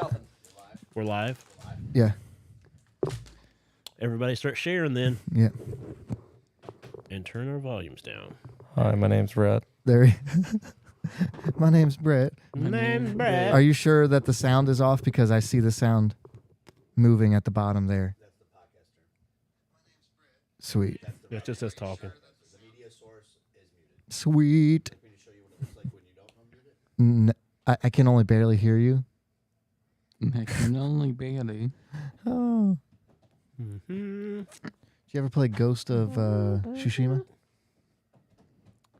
Nothing. We're live. Yeah. Everybody start sharing then. Yeah. And turn our volumes down. Hi, my name's Brett. There. My name's Brett. My name's Brett. Are you sure that the sound is off? Because I see the sound moving at the bottom there. That's the podcast term. Sweet. That's just us talking. The media source is muted. Sweet. Let me show you what it looks like when you don't unmute it. I can only barely hear you. I can only barely. Oh. Mm-hmm. Did you ever play Ghost of Tsushima?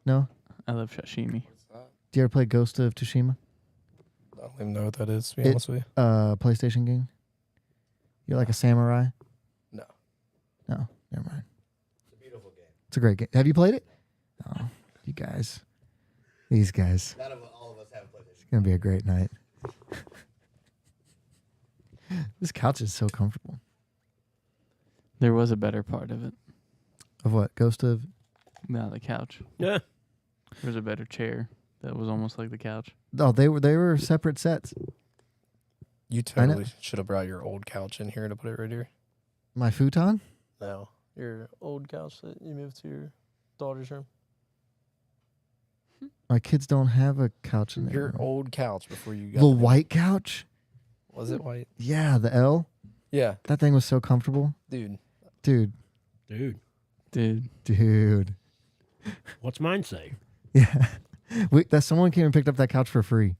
No? I love sashimi. Did you ever play Ghost of Tsushima? I don't even know what that is, to be honest with you. PlayStation game? You're like a samurai? No. No, never mind. It's a beautiful game. It's a great game. Have you played it? Oh, you guys. These guys. None of all of us have PlayStation. It's going to be a great night. This couch is so comfortable. There was a better part of it. Of what? Ghost of? Not the couch. Yeah. There was a better chair that was almost like the couch. Oh, they were separate sets. You totally should have brought your old couch in here to put it right here. My futon? No. Your old couch that you moved to your daughter's room. My kids don't have a couch in there. Your old couch before you got The white couch? Was it white? Yeah, the L. Yeah. That thing was so comfortable. Dude. Dude. What's mine say? Yeah. Someone came and picked up that couch for free.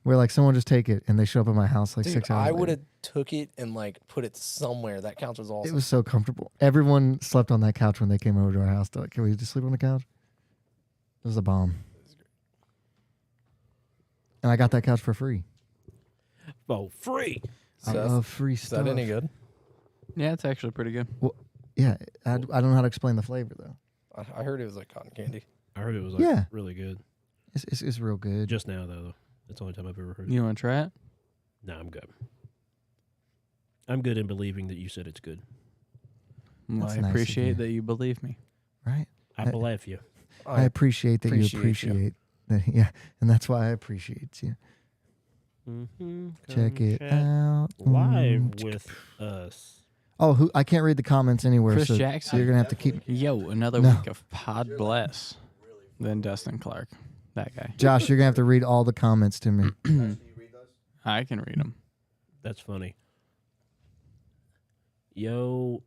We're like, someone just take it. And they show up at my house like Dude, 6 hours I would later. have took it and like put it somewhere. That couch was awesome. It was so comfortable. Everyone slept on that couch when they came over to our house. They're like, can we just sleep on the couch? It was a bomb. And I got that couch for free. Oh, free. I love free Is stuff. that any good? Yeah, it's actually pretty good. Well, yeah, I don't know how to explain the flavor, though. I heard it was like cotton candy. I heard it was like Yeah. really good. It's real good. Just now, though. That's the only time I've ever heard it. You want to try it? No, I'm good. I'm good in believing that you said it's good. Well, That's I nice of appreciate you. that you believe me. Right? I believe you. I appreciate that you appreciate that. Yeah, and that's why I appreciate you. Mm-hmm. Check it out. Live with us. Oh, I can't read the comments anywhere. Chris so Jackson. you're going to have to keep... Yo, another No. week of Podbless. Then Dustin Clark. That guy. Josh, you're going to have to read all the comments to me. Can you read those? I can read them. That's funny. Yo,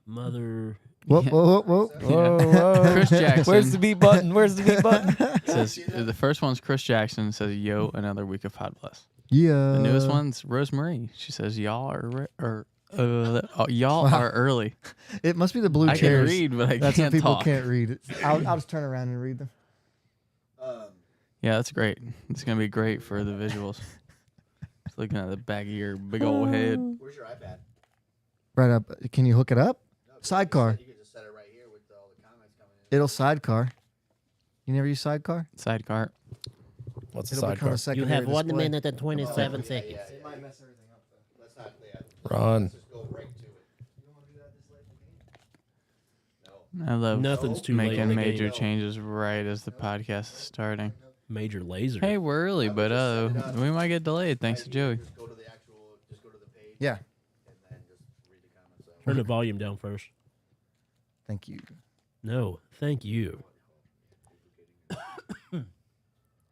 mother. Whoa, whoa, whoa, whoa. Whoa, whoa. Chris Jackson. Where's the beat button? Where's the beat button? Says, the first one's Chris Jackson. Says, yo, another week of Podbless. Yeah. The newest one's Rosemary. She says, y'all are y'all Wow. are early. It must be the blue I chairs. can read, but I That's can't what people talk. can't read. I'll just turn around and read them. Yeah, that's great. It's going to be great for the visuals. Just looking at the back of your big old head. Where's your iPad? Right up. Can you hook it up? No, Sidecar. You can just set it right here with all the comments coming in. It'll sidecar. You never use sidecar? Sidecar. What's the It'll become sidecar? a secondary display. and 27 seconds. Yeah, It might mess everything up, though. Let's not. Yeah. Run. Let's just go right to it. You don't want to do that this late in the game? No. I love Nothing's too late in making the major game. changes right as the podcast is starting. Major laser. Hey, we're early, but we might get delayed thanks to Joey. Just go to the page. Yeah. And then just read the comments. Turn the volume down first. Thank you. No, thank you.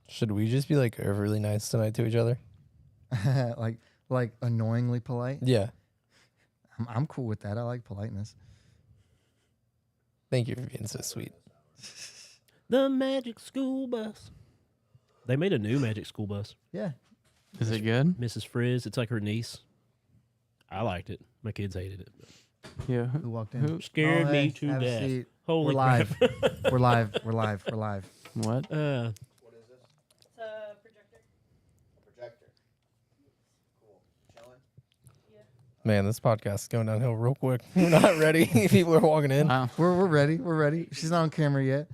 Should we just be like overly nice tonight to each other? like annoyingly polite. Yeah. I'm cool with that. I like politeness. Thank you for being so sweet. The Magic School Bus. They made a new Magic School Bus. Yeah. Is it good? Mrs. Frizz. It's like her niece. I liked it. My kids hated it. But Yeah. Who walked in? scared Oh, me hey, to have a death. seat. Holy We're live. crap. We're live. We're live. We're live. What? What is this? It's a projector. A projector. Cool. Chilling. Man, this podcast is going downhill real quick. We're not ready. People are walking in. Wow. We're ready. We're ready. She's not on camera yet.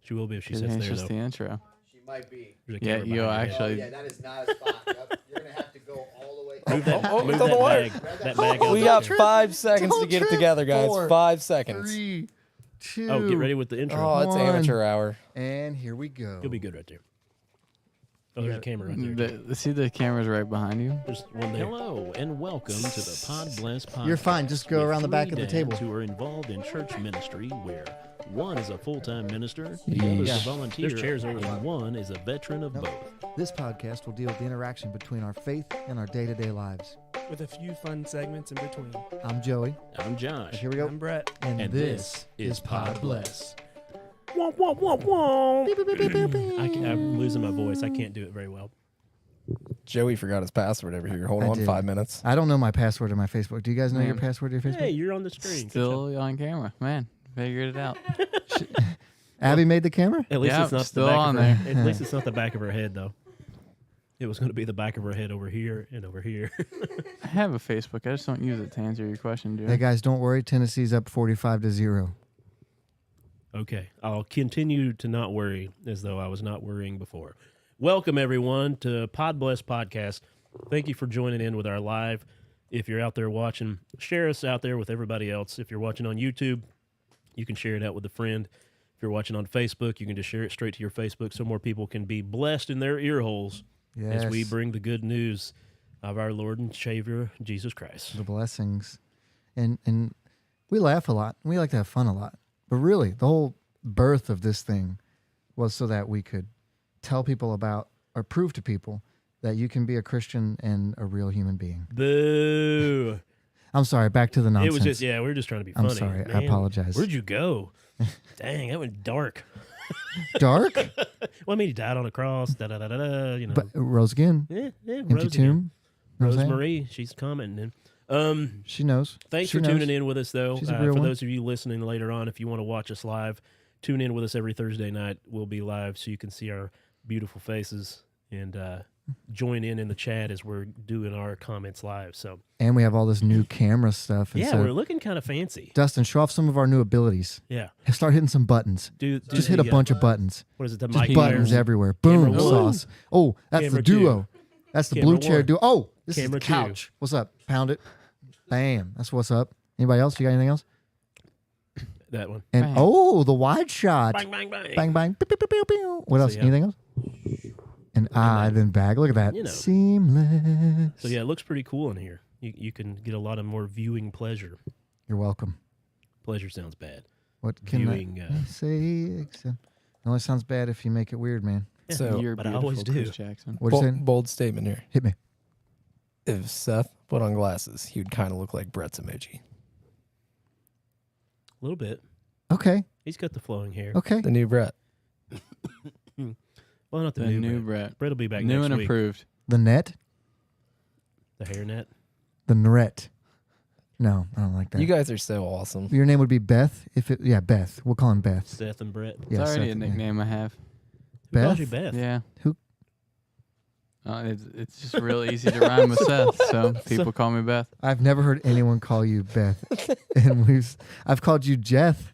She will be if she It's sits there, just though. the intro. She might be. There's a Yeah, camera you behind her. actually- Oh, yeah, that is not a spot. Yep. You're going to have to go all the way. Move that, Oh, move it's on that the wire. bag. That bag out We there. got 5 seconds to Don't get it trip. together, guys. 4, 5 seconds. 3, 2. Oh, get ready with the intro. Oh, it's One. amateur hour. And here we go. You'll be good right there. Oh, there's a camera right there. See the cameras right behind you? There's one there. Hello, and welcome to the Podbless podcast. You're fine. Just go with around the back of three the table. dads who are involved in church ministry where one is a full-time minister, the other is a volunteer, There's chairs over and one is a veteran of both. This podcast will deal with the interaction between our faith and our day-to-day lives. With a few fun segments in between. I'm Joey. I'm Josh. Here we go. I'm Brett. And this is Podbless. Wah, wah, wah, wah. Beep, beep, beep, beep, beep, beep. I'm losing my voice. I can't do it very well. Joey forgot his password over here. Hold I on did. 5 minutes. I don't know my password to my Facebook. Do you guys know your Man. password to your Facebook? Hey, you're on the screen. Good Still on camera. Man, figured it out. Abby made the camera? job. At least Yeah, it's not still the back on of her. there. At least it's not the back of her head, though. It was going to be the back of her head over here and over here. I have a Facebook. I just don't use it to answer your question, dude. Hey, guys, don't worry. Tennessee's up 45-0. Okay, I'll continue to not worry as though I was not worrying before. Welcome, everyone, to Podbless Podcast. Thank you for joining in with our live. If you're out there watching, share us out there with everybody else. If you're watching on YouTube, you can share it out with a friend. If you're watching on Facebook, you can just share it straight to your Facebook so more people can be blessed in their ear holes Yes. as we bring the good news of our Lord and Savior, Jesus Christ. The blessings. And we laugh a lot. We like to have fun a lot. But really, the whole birth of this thing was so that we could tell people about or prove to people that you can be a Christian and a real human being. Boo! I'm sorry, back to the nonsense. It was just, yeah, we were just trying to be funny. I'm sorry, I Man, apologize. Where'd you go? Dang, that went dark. Dark? Well, I mean, he died on a cross, da-da-da-da-da, you know. But Rose again. Yeah, Empty Rose again. tomb. You know what I'm saying? Rosemary, she's commenting. She knows. Thanks She for knows. tuning in with us, though. She's a For real one. those of you listening later on, if you want to watch us live, tune in with us every Thursday night. We'll be live so you can see our beautiful faces and join in the chat as we're doing our comments live. So And we have all this new camera stuff. And yeah, so, we're looking kind of fancy. Dustin, show off some of our new abilities. Yeah, Start hitting some buttons. do Just hit a bunch of buttons. What is it? The Just mic buttons players? everywhere. Boom, Camera one. sauce. Oh, that's Camera the duo. two. That's the Camera blue chair one. duo. Oh, this Camera is two. the couch. What's up? Pound it. Bam. That's what's up. Anybody else? You got anything else? That one. And Bang. oh, the wide shot. Bang, bang, bang. Bang, bang. Pew, pew, pew, pew, pew. What else? yeah. Anything else? And then bag. Look at that. You know. Seamless. So yeah, it looks pretty cool in here. You can get a lot of more viewing pleasure. You're welcome. Pleasure sounds bad. What can Viewing, I say? Except it only sounds bad if you make it weird, man. Yeah, So- You're but I beautiful, always do. Chris Jackson. What'd you say? Bold statement here. Hit me. If Seth put on glasses, he would kind of look like Brett's emoji. A little bit. Okay. He's got the flowing hair. Okay. The new Brett. Well, not the, The new, new Brett. Brett. Brett will be back New next and week. approved. The net. The hairnet. The Nret. No, I don't like that. You guys are so awesome. Your name would be Beth. Beth. We'll call him Beth. Seth and Brett. It's Yeah, already Seth, a yeah. nickname I have. Who calls Beth? you Beth? Yeah. Who? It's just real easy to rhyme with Seth, so people call me Beth. I've never heard anyone call you Beth, and I've called you Jeth.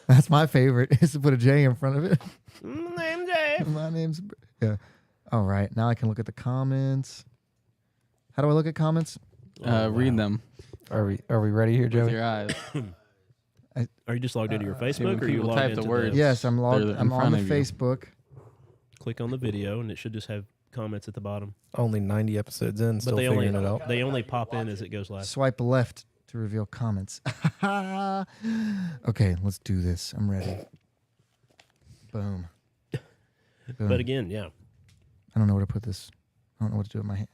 That's my favorite. Is to put a J in front of it. Name's Jeff. My name's yeah. All right, now I can look at the comments. How do I look at comments? Read them Are we ready here, with Joey? your eyes. Are you just logged into your Facebook, when or are you people logged type the into words. Yes, I'm logged. They're in I'm on front the of you. Facebook. Click on the video, and it should just have comments at the bottom. Only 90 episodes in, But still they figuring it out. only pop in as it goes live. Swipe left to reveal comments. Okay, let's do this. I'm ready. Boom. Boom. But again, yeah. I don't know where to put this. I don't know what to do with my hands.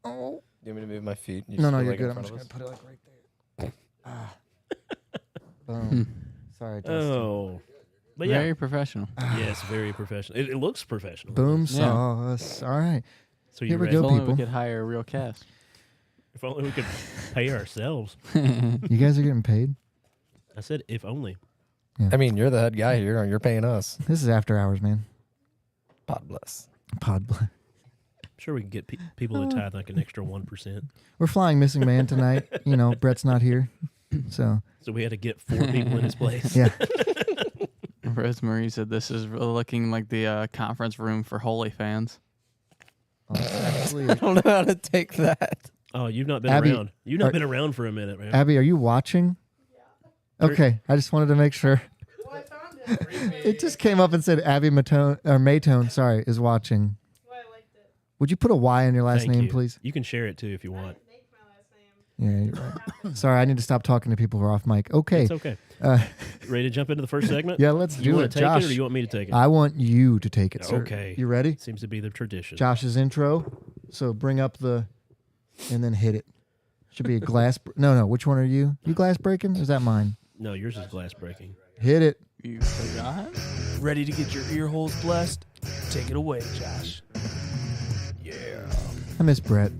Oh. You want me to move my feet? You No, just no, go, you're like, in good. I'm front just of gonna us? put it like right there. Boom. Sorry, Dustin. Oh, but yeah, Very professional. yes, very professional. It looks professional. Boom Yeah. sauce. All right. So Here you we ready? go. If only people. we could hire a real cast. If only we could pay ourselves. You guys are getting paid? I said, if only. I mean, you're the head guy here. You're paying us. This is after hours, man. Podbless. Podbless. I'm sure we could get people to tithe like an extra 1%. We're flying missing man tonight. You know, Brett's not here. So, So we had to get 4 people in his place. yeah. Rosemary said this is looking like the conference room for holy fans. Oh, that's actually I don't know how to take that. Oh, you've not been Abby, around. You've not been around for a minute, man. Abby, are you watching? Okay, I just wanted to make sure. It just came up and said Abby Matone, or Maytone, sorry, is watching. Would you put a Y in your last Thank name, you. please? You can share it too if you want. Yeah, you're right. Sorry, I need to stop talking to people who are off mic. Okay. It's okay. Uh, Ready to jump into the first segment? yeah, let's You do want it. to take Josh, it or do you want me to take it? I want you to take it, sir. Okay. You ready? Seems to be the tradition. Josh's intro. So bring up the, and then hit it. Should be a glass. No. Which one are you? You glass breaking? Or is that mine? No, yours is glass breaking. Hit it. You forgot? Ready to get your ear holes blessed? Take it away, Josh. I miss Brett.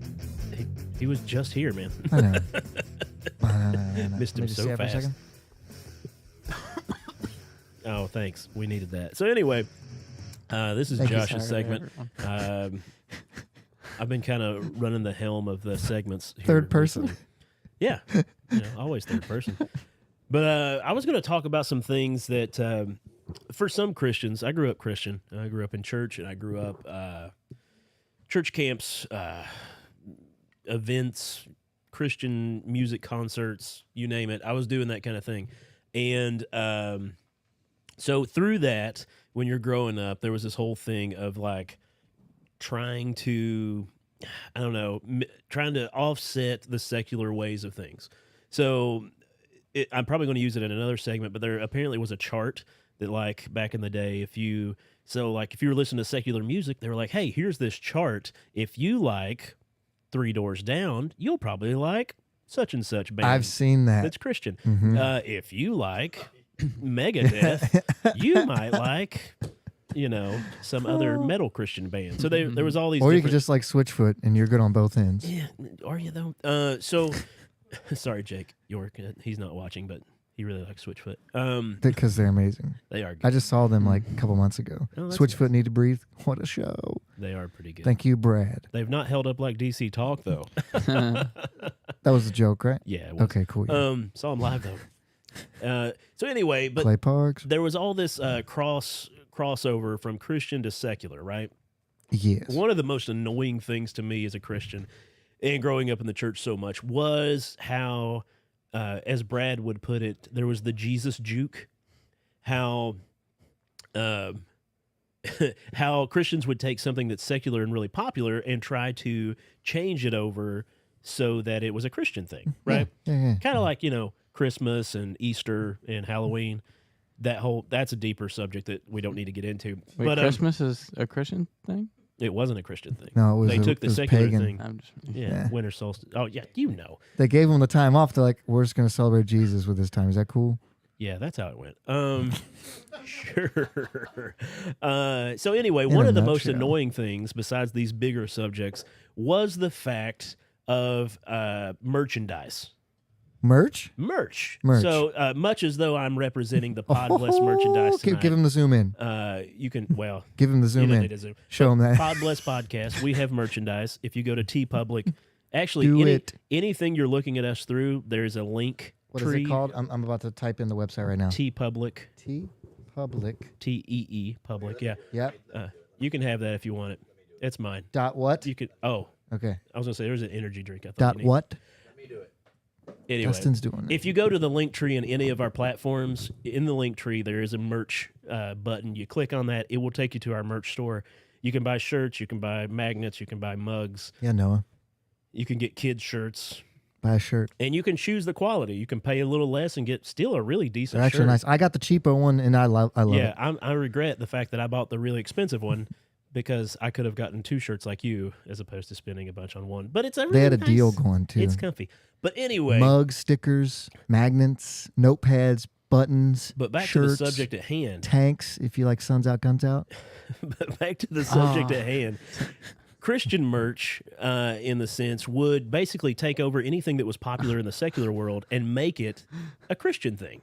He was just here, man. I know. Missed him Let me just so say it for a fast. second. Oh, thanks. We needed that. So anyway, this is Thank you. Josh's Sorry, segment. everyone. I've been kind of running the helm of the segments. Here Third person? recently. Yeah, always third person. But I was going to talk about some things that, for some Christians, I grew up Christian. I grew up in church, and I grew up church camps, events, Christian music concerts, you name it. I was doing that kind of thing. And so through that, when you're growing up, there was this whole thing of like trying to, I don't know, trying to offset the secular ways of things. So I'm probably going to use it in another segment, but there apparently was a chart that, like, back in the day, if you were listening to secular music, they were like, hey, here's this chart. If you like Three Doors Down, you'll probably like such and such band. I've seen that. That's Christian. Mhm. If you like Megadeth, you might like, some other metal Christian band. So there was all these. Or you different- could just like Switchfoot and you're good on both ends. Yeah, are you though? So, sorry, Jake York. He's not watching, but he really likes Switchfoot. Because they're amazing. They are good. I just saw them like a couple months ago. Oh, that's Switchfoot nice. Need to Breathe. What a show. They are pretty good. Thank you, Brad. They've not held up like DC Talk though. That was a joke, right? Yeah. It was. Okay, cool. Yeah. Saw them live though. So anyway, but Clay Parks. there was all this crossover from Christian to secular, right? Yes. One of the most annoying things to me as a Christian and growing up in the church so much was how, as Brad would put it, there was the Jesus juke. How how Christians would take something that's secular and really popular and try to change it over so that it was a Christian thing, right? Yeah. Kind of like, Christmas and Easter and Halloween. That's a deeper subject that we don't need to get into. Wait, but Christmas is a Christian thing? it wasn't a Christian thing. No, it was They took the it was secular pagan. thing. I'm just Yeah, winter solstice. Oh, yeah, They gave them the time off. They're like, we're just going to celebrate Jesus with this time. Is that cool? Yeah, that's how it went. Sure. So anyway, In one a of the most nutshell. annoying things, besides these bigger subjects, was the fact of merchandise. Merch? Merch. Merch. So much as though I'm representing the Podbless merchandise tonight, Give him the zoom in. you can, well, Give him the you zoom don't in. need to zoom. Show him that. Podbless Podcast, we have merchandise. If you go to TeePublic, actually, Do it. anything you're looking at us through, there's a link What is tree. it called? I'm about to type in the website right now. TeePublic, Public. TEE Public. Yeah, Yep. you can have that if you want it. It's mine. Dot what? You could. Oh, Okay. I was gonna say there's an energy drink. I thought Dot you needed. what? Anyway, Dustin's doing it. if you go to the link tree in any of our platforms, in the link tree there is a merch button. You click on that, it will take you to our merch store. You can buy shirts, you can buy magnets, you can buy mugs, Yeah, Noah. you can get kids shirts, Buy a shirt. and you can choose the quality. You can pay a little less and get still a really decent They're actually shirt. nice. I got the cheapo one, and I love Yeah, it. I regret the fact that I bought the really expensive one because I could have gotten 2 shirts like you as opposed to spending a bunch on one. But it's a really They had a nice- deal going too. It's comfy. But anyway, Mugs, stickers, magnets, notepads, buttons, but back shirts, to the subject at hand. tanks. If you like Suns Out, Guns Out. But back to the subject at hand. Christian merch, in the sense, would basically take over anything that was popular in the secular world and make it a Christian thing.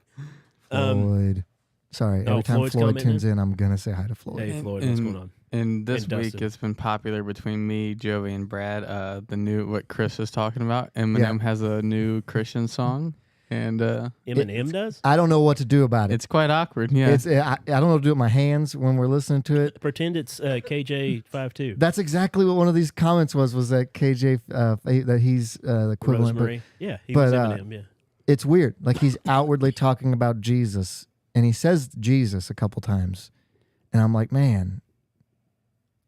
Floyd. Sorry, every time Floyd's Floyd commenting? tunes in, I'm gonna say hi to Floyd. Hey, Floyd, what's going on? And this And week Dustin. it's been popular between me, Joey, and Brad. The new what Chris was talking about. Eminem has a new Christian song, and Eminem does? I don't know what to do about it. it's quite awkward. Yeah, I don't know what to do with my hands when we're listening to it. Pretend it's KJ52. That's exactly what one of these comments was that KJ that he's the equivalent. But Rosemary. Yeah, he was but, Eminem, yeah. it's weird. Like he's outwardly talking about Jesus, and he says Jesus a couple times, and I'm like, man,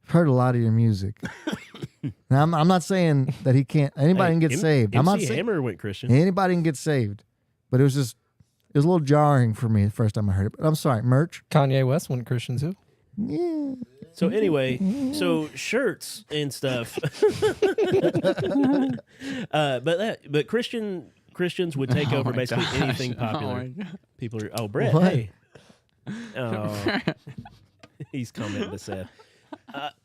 I've heard a lot of your music, Now, I'm not saying that he can't. Anybody can get saved. I'm not MC saying Hammer went Christian. anybody can get saved, but it was a little jarring for me the first time I heard it. But I'm sorry, merch. Kanye West went Christian too. Yeah. So anyway, so shirts and stuff. but Christians would take over basically anything popular. People are Brett, What? hey. Oh, he's commenting this sad.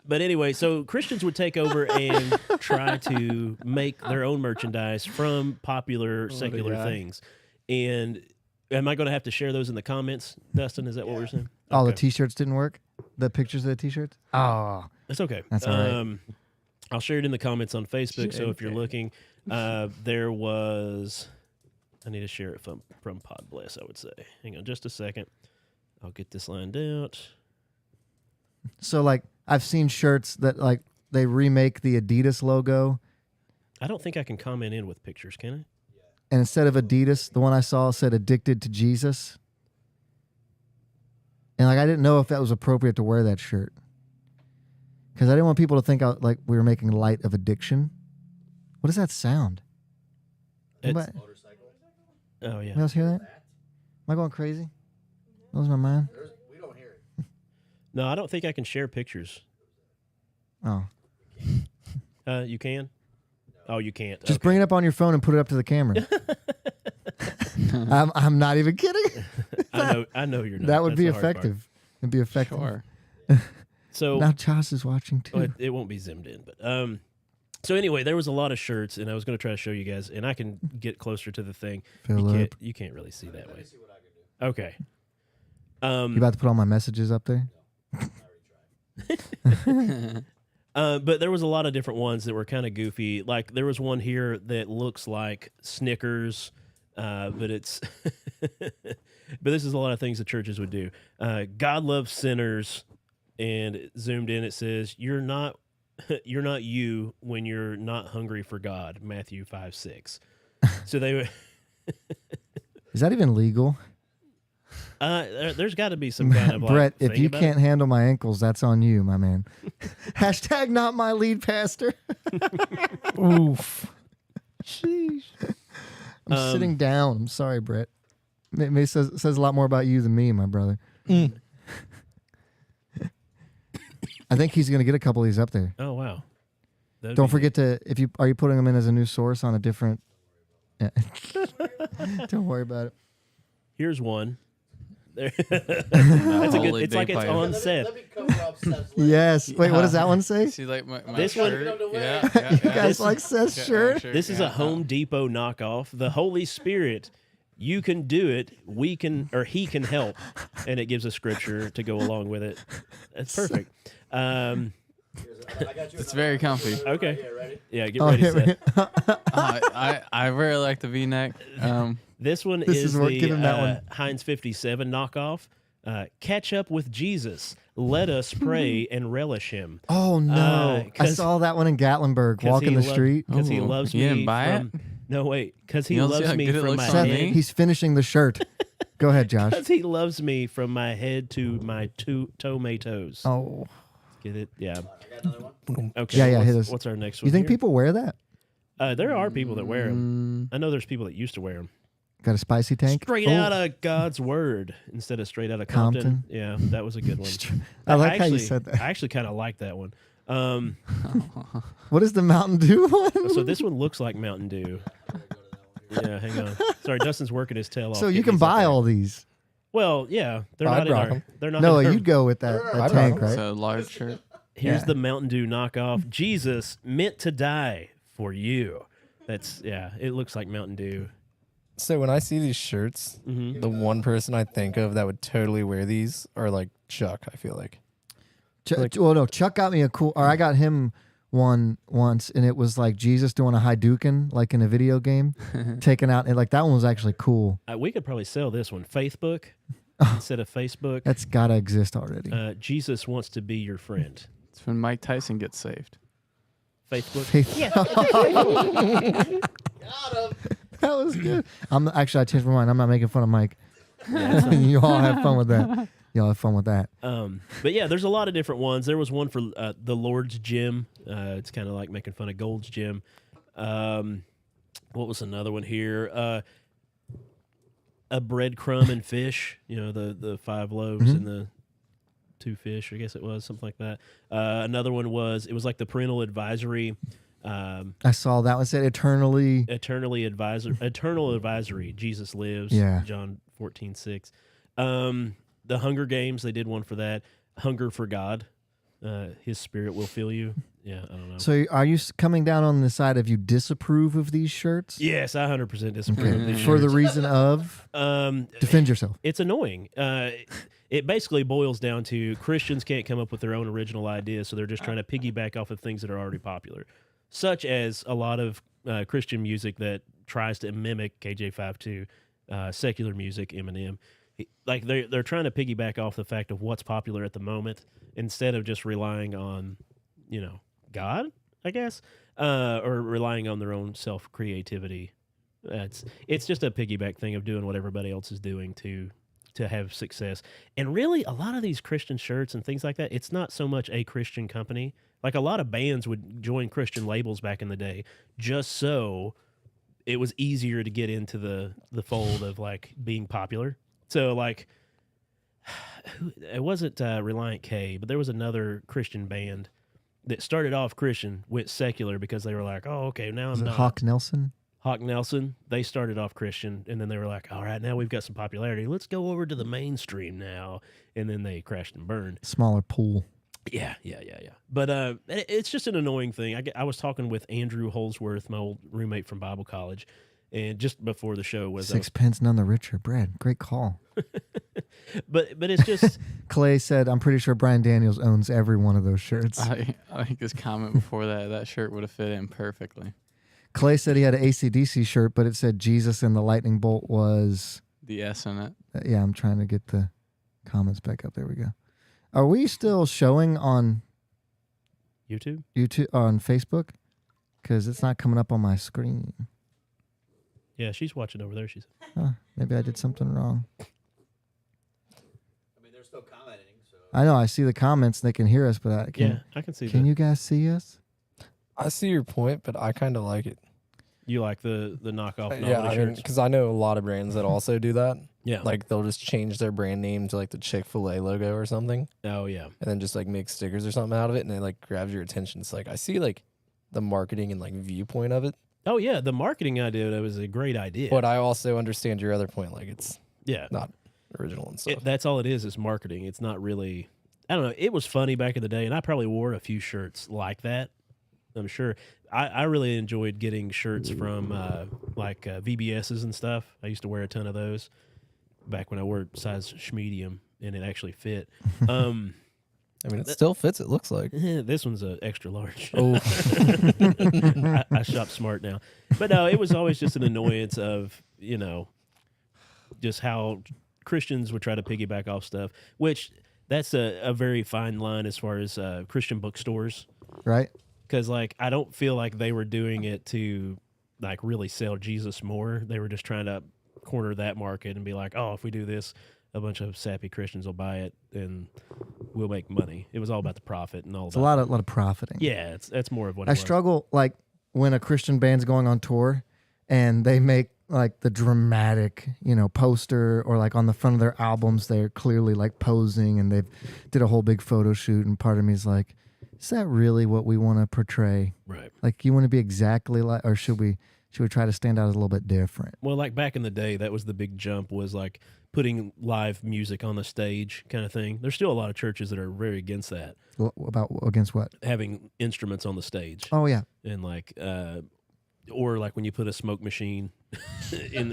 But anyway, so Christians would take over and try to make their own merchandise from popular secular things. And am I going to have to share those in the comments, Dustin? Is that what we're saying? All the Okay. T-shirts didn't work. The pictures of the T-shirts. Oh, That's okay. That's all right. I'll share it in the comments on Facebook. So if you're Okay. looking, there was. I need to share it from Podbless, I would say. Hang on just a second. I'll get this lined out. so like I've seen shirts that like they remake the Adidas logo, I don't think I can comment in with pictures, can I? and instead of Adidas, the one I saw said "Addicted to Jesus," and like I didn't know if that was appropriate to wear that shirt because I didn't want people to think like we were making light of addiction. What does that sound? It's- Anybody Oh, yeah. else hear that? Am I going crazy? Losing my mind? We don't hear it. No, I don't think I can share pictures. Oh, You can? Oh, you can't. just Okay. bring it up on your phone and put it up to the camera. I'm not even kidding. I know you're not. That would That's be the hard part. effective. It'd be effective. Sure. So Now Josh is watching too. well, it won't be zoomed in, but so anyway, there was a lot of shirts, and I was going to try to show you guys, and I can get closer to the thing. Philip, You can't really see that way. Okay. you about to put all my messages up there? But there was a lot of different ones that were kind of goofy. Like there was one here that looks like Snickers, but it's but this is a lot of things that churches would do. God loves sinners, and zoomed in it says you're not you when you're not hungry for God. Matthew 5:6. So they were. Is that even legal? There's got to be some kind of like Brett, if thing you about can't handle my ankles, that's on you, my man. Hashtag not my lead pastor. Oof. Sheesh. I'm sitting down. I'm sorry, Brett. It says a lot more about you than me, my brother. I think he's going to get a couple of these up there. Oh wow! That'd Don't be- forget to, are you putting them in as a new source on a different, yeah. Don't worry about it. Here's one. There. That's a good. Holy It's like it's big on pipe. set. Let me cover up Seth's leg. Yes. Wait, what does that one say? See, like my This one- shirt? Yeah, Yeah, You guys like Seth's shirt? This is a Home Depot knockoff. The Holy Spirit, you can do it. We can, or He can help, and it gives a scripture to go along with it. That's perfect. I got you It's very comfy. Okay. Yeah, ready? Yeah, get Oh, ready, yeah, Seth. I really like the V-neck. This one This is is what- the give him that one. Heinz 57 knockoff. Catch up with Jesus. Let us pray and relish Him. Oh, no. I 'cause- saw that one in Gatlinburg, walking the street. Because He Ooh, loves you me. didn't buy from, No, wait. Because He You don't see loves how me good it from looks my on Seth, me? head. he's finishing the shirt. Go ahead, Josh. Because He loves me from my head to my tomatoes. Oh. Get it? Yeah. I got another one. Okay. Yeah, what's, hit us. What's our next one? You think here? people wear that? There are people that wear them. I know there's people that used to wear them. Got a spicy tank? Straight Oh, out of God's word instead of straight out of Compton. Compton. Yeah, that was a good one. I like how actually, you said that. I actually kind of like that one. What is the Mountain Dew one? So this one looks like Mountain Dew. Yeah, hang on. Sorry, Dustin's working his tail off. So you getting can these up buy there. all these. Well, yeah, they're I'd not in rock our. 'em. They're not. No, in our, you'd go with that I'd tank, rock 'em. right? It's a large shirt. Here's Yeah. the Mountain Dew knockoff. Jesus meant to die for you. That's It looks like Mountain Dew. So when I see these shirts, Mm-hmm. the one person I think of that would totally wear these are like Chuck, I feel like. Well, no, Chuck got me I got him one once, and it was like Jesus doing a Hadouken, like in a video game, taken out, and like that one was actually cool. We could probably sell this one. Faithbook instead of Facebook. That's gotta exist already. Jesus wants to be your friend. It's when Mike Tyson gets saved. Facebook. That was good. I changed my mind. I'm not making fun of Mike. You all have fun with that. Y'all have fun with that. But yeah, there's a lot of different ones. There was one for the Lord's Gym. It's kind of like making fun of Gold's Gym. What was another one here? A breadcrumb and fish. You know, the 5 loaves and the 2 fish. I guess it was something like that. Another one was like the parental advisory. I saw that one said eternal advisory. Jesus lives. Yeah. John 14:6. The Hunger Games, they did one for that. Hunger for God. His spirit will fill you. Yeah, I don't know. So are you coming down on the side of you disapprove of these shirts? Yes, I 100% disapprove of these For the shirts. reason of defend yourself. It's annoying. It basically boils down to Christians can't come up with their own original ideas, so they're just trying to piggyback off of things that are already popular, such as a lot of Christian music that tries to mimic KJ52, secular music, Eminem. Like they're trying to piggyback off the fact of what's popular at the moment instead of just relying on, God, I guess, or relying on their own self creativity. It's just a piggyback thing of doing what everybody else is doing to have success. And really, a lot of these Christian shirts and things like that, it's not so much a Christian company. Like a lot of bands would join Christian labels back in the day just so it was easier to get into the fold of like being popular. So like, it wasn't Reliant K, but there was another Christian band that started off Christian, went secular because they were like, oh, okay, now I'm not. Hawk Nelson? Hawk Nelson, they started off Christian, and then they were like, all right, now we've got some popularity. Let's go over to the mainstream now. And then they crashed and burned. Smaller pool. Yeah. But it's just an annoying thing. I was talking with Andrew Holsworth, my old roommate from Bible college, and just before the show was... Sixpence none the richer. Brad, great call. but it's just... Clay said, I'm pretty sure Brian Daniels owns every one of those shirts. I think this comment before that shirt would have fit in perfectly. Clay said he had an AC/DC shirt, but it said Jesus and the lightning bolt was... The S in it. Yeah, I'm trying to get the comments back up. There we go. Are we still showing on... YouTube, on Facebook? Because it's not coming up on my screen. Yeah, she's watching over there. She's. Maybe I did something wrong. I mean, they're still commenting, so. I know. I see the comments. They can hear us, but I can. Yeah, I can see. Can you guys see us? I see your point, but I kind of like it. You like the knockoff novelty Yeah, shirts? because I know a lot of brands that also do that. Yeah. Like they'll just change their brand name to like the Chick-fil-A logo or something, Oh yeah. and then just like make stickers or something out of it, and it like grabs your attention. It's like I see like the marketing and like viewpoint of it, Oh yeah. The marketing idea that was a great idea. but I also understand your other point. Like it's yeah. not original and stuff. That's all it is marketing. It's not really. I don't know. It was funny back in the day, and I probably wore a few shirts like that. I'm sure. I really enjoyed getting shirts from VBSs and stuff. I used to wear a ton of those back when I wore size medium, and it actually fit. I mean, it still fits. It looks like. This one's a extra large. Oh, I shop smart now. But no, it was always just an annoyance of, just how Christians would try to piggyback off stuff, which that's a very fine line as far as Christian bookstores. Right. Because, I don't feel like they were doing it to, really sell Jesus more. They were just trying to corner that market and be like, oh, if we do this, a bunch of sappy Christians will buy it and we'll make money. It was all about the profit and all that. It's a lot of profiting. Yeah, that's more of what it I was. struggle, when a Christian band's going on tour and they make, the dramatic, poster or, on the front of their albums, they're clearly, posing and they've did a whole big photo shoot. And part of me is like, is that really what we want to portray? Right. You want to be exactly like, or should we try to stand out as a little bit different? Well, back in the day, that was the big jump, was putting live music on the stage kind of thing. There's still a lot of churches that are very against that. Against what? Having instruments on the stage. Oh, yeah. And or when you put a smoke machine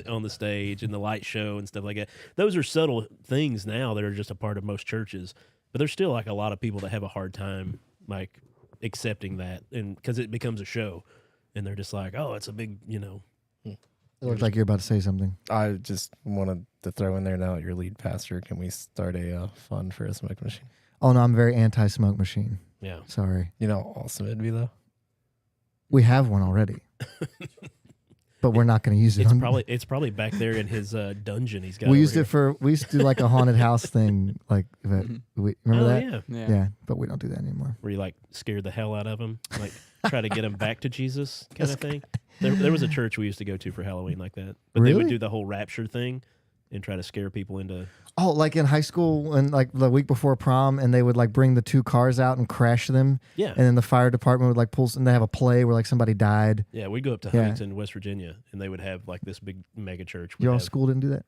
on the stage and the light show and stuff like that. Those are subtle things now that are just a part of most churches. But there's still a lot of people that have a hard time accepting that, and because it becomes a show, and they're just like, oh, it's a big, It looks like you're about to say something. I just wanted to throw in there now, your lead pastor. Can we start a fund for a smoke machine? Oh, no, I'm very anti-smoke machine. Yeah. Sorry. You know how awesome it'd be, though? We have one already. but we're not going to use it. It's probably back there in his dungeon. He's got. We over used here. it for. We used to do like a haunted house thing. Like remember that? Yeah. Yeah, but we don't do that anymore. Where you like scared the hell out of him, like try to get him back to Jesus, kind of thing. There was a church we used to go to for Halloween like that, but they would Really? do the whole rapture thing and try to scare people into. Oh, like in high school and like the week before prom, and they would like bring the 2 cars out and crash them. Yeah. And then the fire department would like pull, and they have a play where like somebody died. Yeah, we'd go up to Yeah. Huntington, West Virginia, and they would have like this big mega church. We'd Your have- school didn't do that?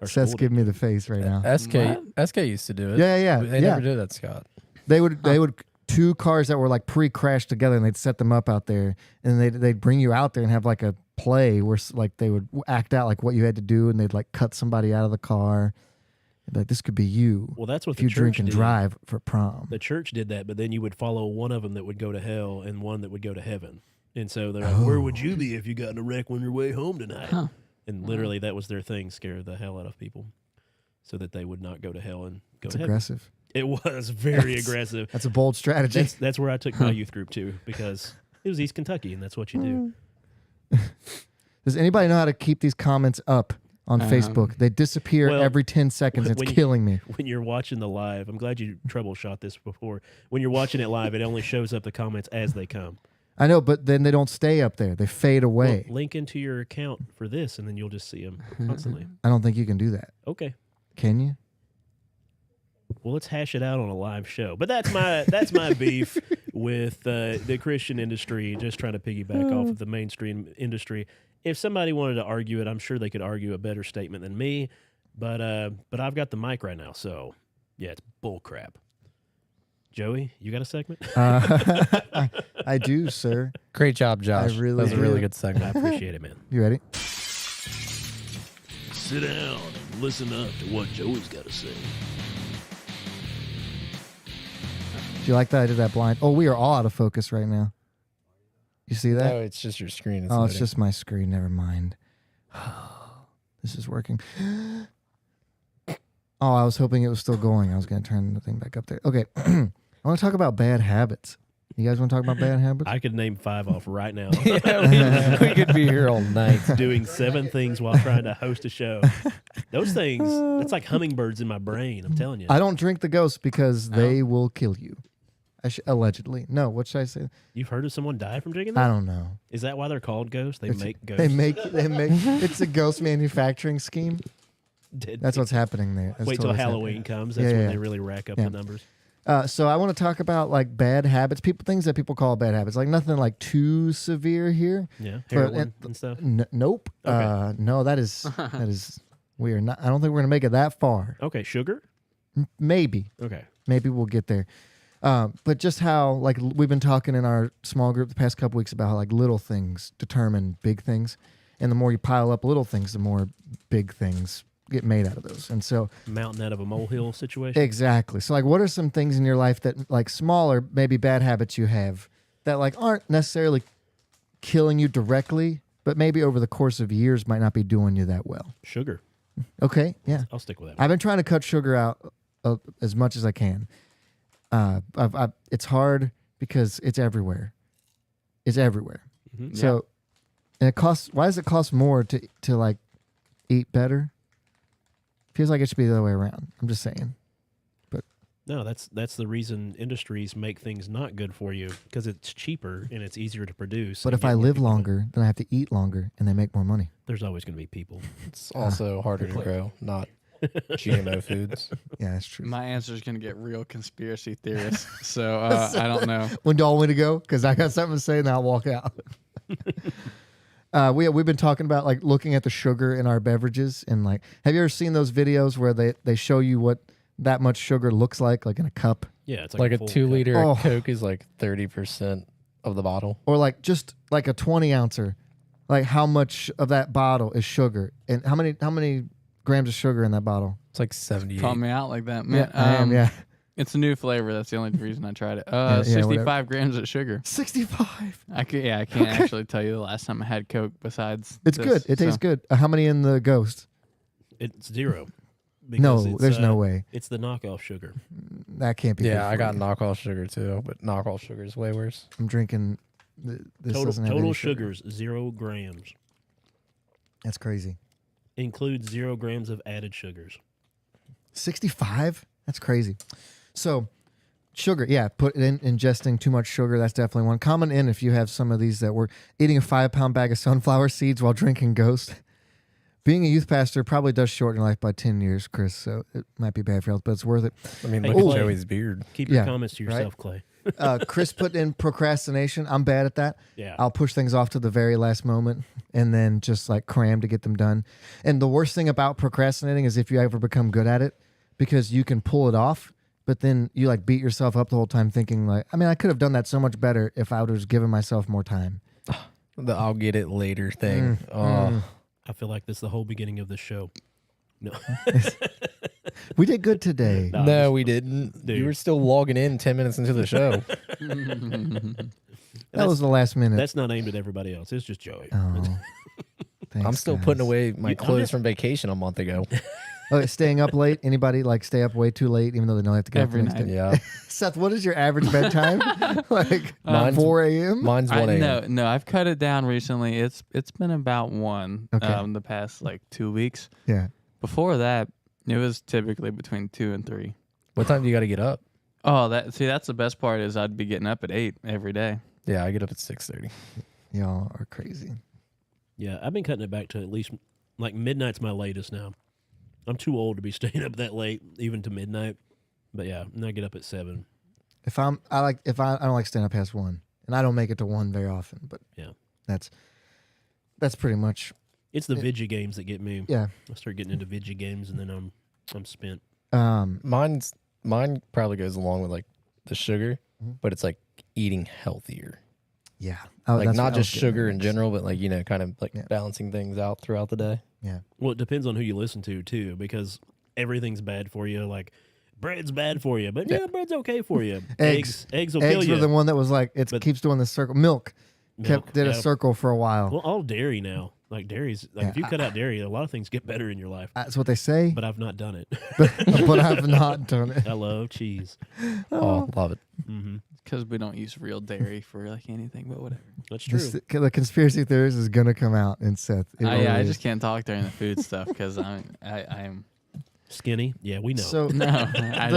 our Seth's school giving me the face right now. SK used to do it. Yeah. They never did that, Scott. They would 2 cars that were like pre-crashed together, and they'd set them up out there, and they'd bring you out there and have like a play where like they would act out like what you had to do, and they'd like cut somebody out of the car. Like, this could be you. Well, that's what if the you church drink and did. drive for prom. The church did that, but then you would follow one of them that would go to hell and one that would go to heaven. And so they're like, "Where would you be if you got in a wreck on your way home tonight?" Huh. And literally, that was their thing: scare the hell out of people, so that they would not go to hell and go It's to heaven. aggressive. It was very That's- aggressive. That's a bold strategy. That's where I took my youth group to, because it was East Kentucky, and that's what you do. Does anybody know how to keep these comments up on Facebook? They disappear well, every 10 seconds. It's when you- killing me. When you're watching the live, I'm glad you troubleshot this before. When you're watching it live, it only shows up the comments as they come. I know, but then they don't stay up there. They fade away. Well, link into your account for this, and then you'll just see them constantly. I don't think you can do that. Okay. Can you? Well, let's hash it out on a live show. But that's my beef with the Christian industry, just trying to piggyback off of the mainstream industry. If somebody wanted to argue it, I'm sure they could argue a better statement than me. But I've got the mic right now, so yeah, it's bull crap. Joey, you got a segment? I do, sir. Great job, Josh. I really that was a do. really good I segment. appreciate it, man. You ready? Sit down and listen up to what Joey's got to say. Do you like that I did that blind? Oh, we are all out of focus right now. You see that? No, it's just your screen. It's Oh, it's loading. just my screen. Never mind. This is working. Oh, I was hoping it was still going. I was going to turn the thing back up there. Okay. I want to talk about bad habits. You guys want to talk about bad habits? I could name 5 off right now. Yeah, we could be here all night. Doing 7 things while trying to host a show. Those things, that's like hummingbirds in my brain. I'm telling you. I don't drink the ghosts because they will kill you. Allegedly. No, what should I say? You've heard of someone die from drinking I that? don't know. Is that why they're called ghosts? They make ghosts. They make it's a ghost manufacturing scheme. Dead That's people. what's happening there. That's Wait till totally Halloween comes. That's Yeah, when yeah. they really rack up Yeah. the numbers. So I want to talk about like bad habits, things that people call bad habits, like nothing like too severe here. Yeah, But heroin and stuff. Nope. Okay. No, that is we are not. I don't think we're gonna make it that far. Okay, sugar. Maybe Okay. we'll get there. But just how like we've been talking in our small group the past couple weeks about how like little things determine big things, and the more you pile up little things, the more big things get made out of those. And so Mountain out of a molehill situation. exactly. So like, what are some things in your life that like smaller, maybe bad habits you have that like aren't necessarily killing you directly, but maybe over the course of years might not be doing you that well? Sugar. Okay, yeah. I'll stick with that. I've been trying to cut sugar out as much as I can. It's hard because it's everywhere. It's everywhere. Mhm. So, and it costs. Why does it cost more to like eat better? Feels like it should be the other way around. I'm just saying. No, that's the reason industries make things not good for you, because it's cheaper and it's easier to produce. But and if get I more live people in. longer, then I have to eat longer, and they make more money. There's always going to be people. It's also harder to grow, not GMO foods. Yeah, that's true. My answer is going to get real conspiracy theorist. So I don't know. When do y'all want to go? Because I got something to say, and I'll walk out. We've been talking about like looking at the sugar in our beverages, and like, have you ever seen those videos where they show you what that much sugar looks like in a cup, Yeah, it's Like a full 2 cup. liter Oh. Coke is like 30% of the bottle. or like just like a 20 ouncer? Like how much of that bottle is sugar, and how many grams of sugar in that bottle? It's like 78. Call me out like that, man. I am. Yeah, It's a new flavor. That's the only reason I tried it. yeah, 65 whatever. grams of sugar. 65. I can't actually tell you the last time I had Coke besides It's this, good. It tastes so. good. How many in the Ghost? It's 0. No, because it's, there's no way. It's the knockoff sugar. That can't be. good Yeah, I for got you. knockoff sugar too, but knockoff sugar is way worse. I'm drinking. This doesn't have Total any sugar. sugars 0 grams. That's crazy. Includes 0 grams of added sugars. 65? That's crazy. So, sugar, yeah, ingesting too much sugar, that's definitely one. Comment in if you have some of these that were eating a 5-pound bag of sunflower seeds while drinking Ghost. Being a youth pastor probably does shorten your life by 10 years, Chris, so it might be bad for health, but it's worth it. I mean, Hey, look Clay. at Joey's beard. Keep your Yeah, comments to yourself, Clay. Chris put in procrastination. I'm bad at that. Yeah. I'll push things off to the very last moment and then just like cram to get them done. And the worst thing about procrastinating is if you ever become good at it, because you can pull it off, but then you like beat yourself up the whole time thinking like, I mean, I could have done that so much better if I would have given myself more time. The I'll get it later thing. I feel like this is the whole beginning of the show. No. We did good today. No, No, we didn't. Dude. You were still logging in 10 minutes into the show. That was the last minute. That's not aimed at everybody else. It's just Joey. Oh, thanks, I'm still guys. putting away my I'm clothes just- from vacation a month ago. Okay, staying up late. Anybody like stay up way too late, even though they know they have to get Every up the next night. day? Yeah. Seth, what is your average bedtime? Like Mine's- 4 a.m. Mine's 1 a.m. No, I've cut it down recently. It's been about 1 Okay. the past like 2 weeks. Yeah. Before that, it was typically between 2 and 3. What time do you got to get up? Oh, that's the best part is I'd be getting up at 8 every day. Yeah, I get up at 6:30. Y'all are crazy. Yeah, I've been cutting it back to at least like midnight's my latest now. I'm too old to be staying up that late, even to midnight. But yeah, and I get up at 7. I don't like staying up past 1, and I don't make it to 1 very often. But Yeah. that's pretty much It's the vidgy games that get me. yeah. I start getting into vidgy games, and then I'm spent. Mine probably goes along with like the sugar, but it's like eating healthier. Yeah. Like That's what not I was just getting sugar at. in general, but like, kind of like Yeah. balancing things out throughout the day. Yeah. Well, it depends on who you listen to too, because everything's bad for you. Like bread's bad for you, but yeah, bread's okay for you. Eggs. Eggs will kill Eggs you. were the one that was like it But- keeps doing the circle. Milk Milk, did a yeah. circle for a while. Well, all dairy now. Like dairy's like Yeah, if you cut out dairy, a lot of things get better in your life. That's what they say, But I've not done it. but I've not done it. I love cheese. Oh, love it. Hmm Because we don't use real dairy for like anything, but whatever. That's true. The conspiracy theories is gonna come out in Seth. It Yeah, really I is. just can't talk during the food stuff because I'm Skinny. Yeah, we know. So no. I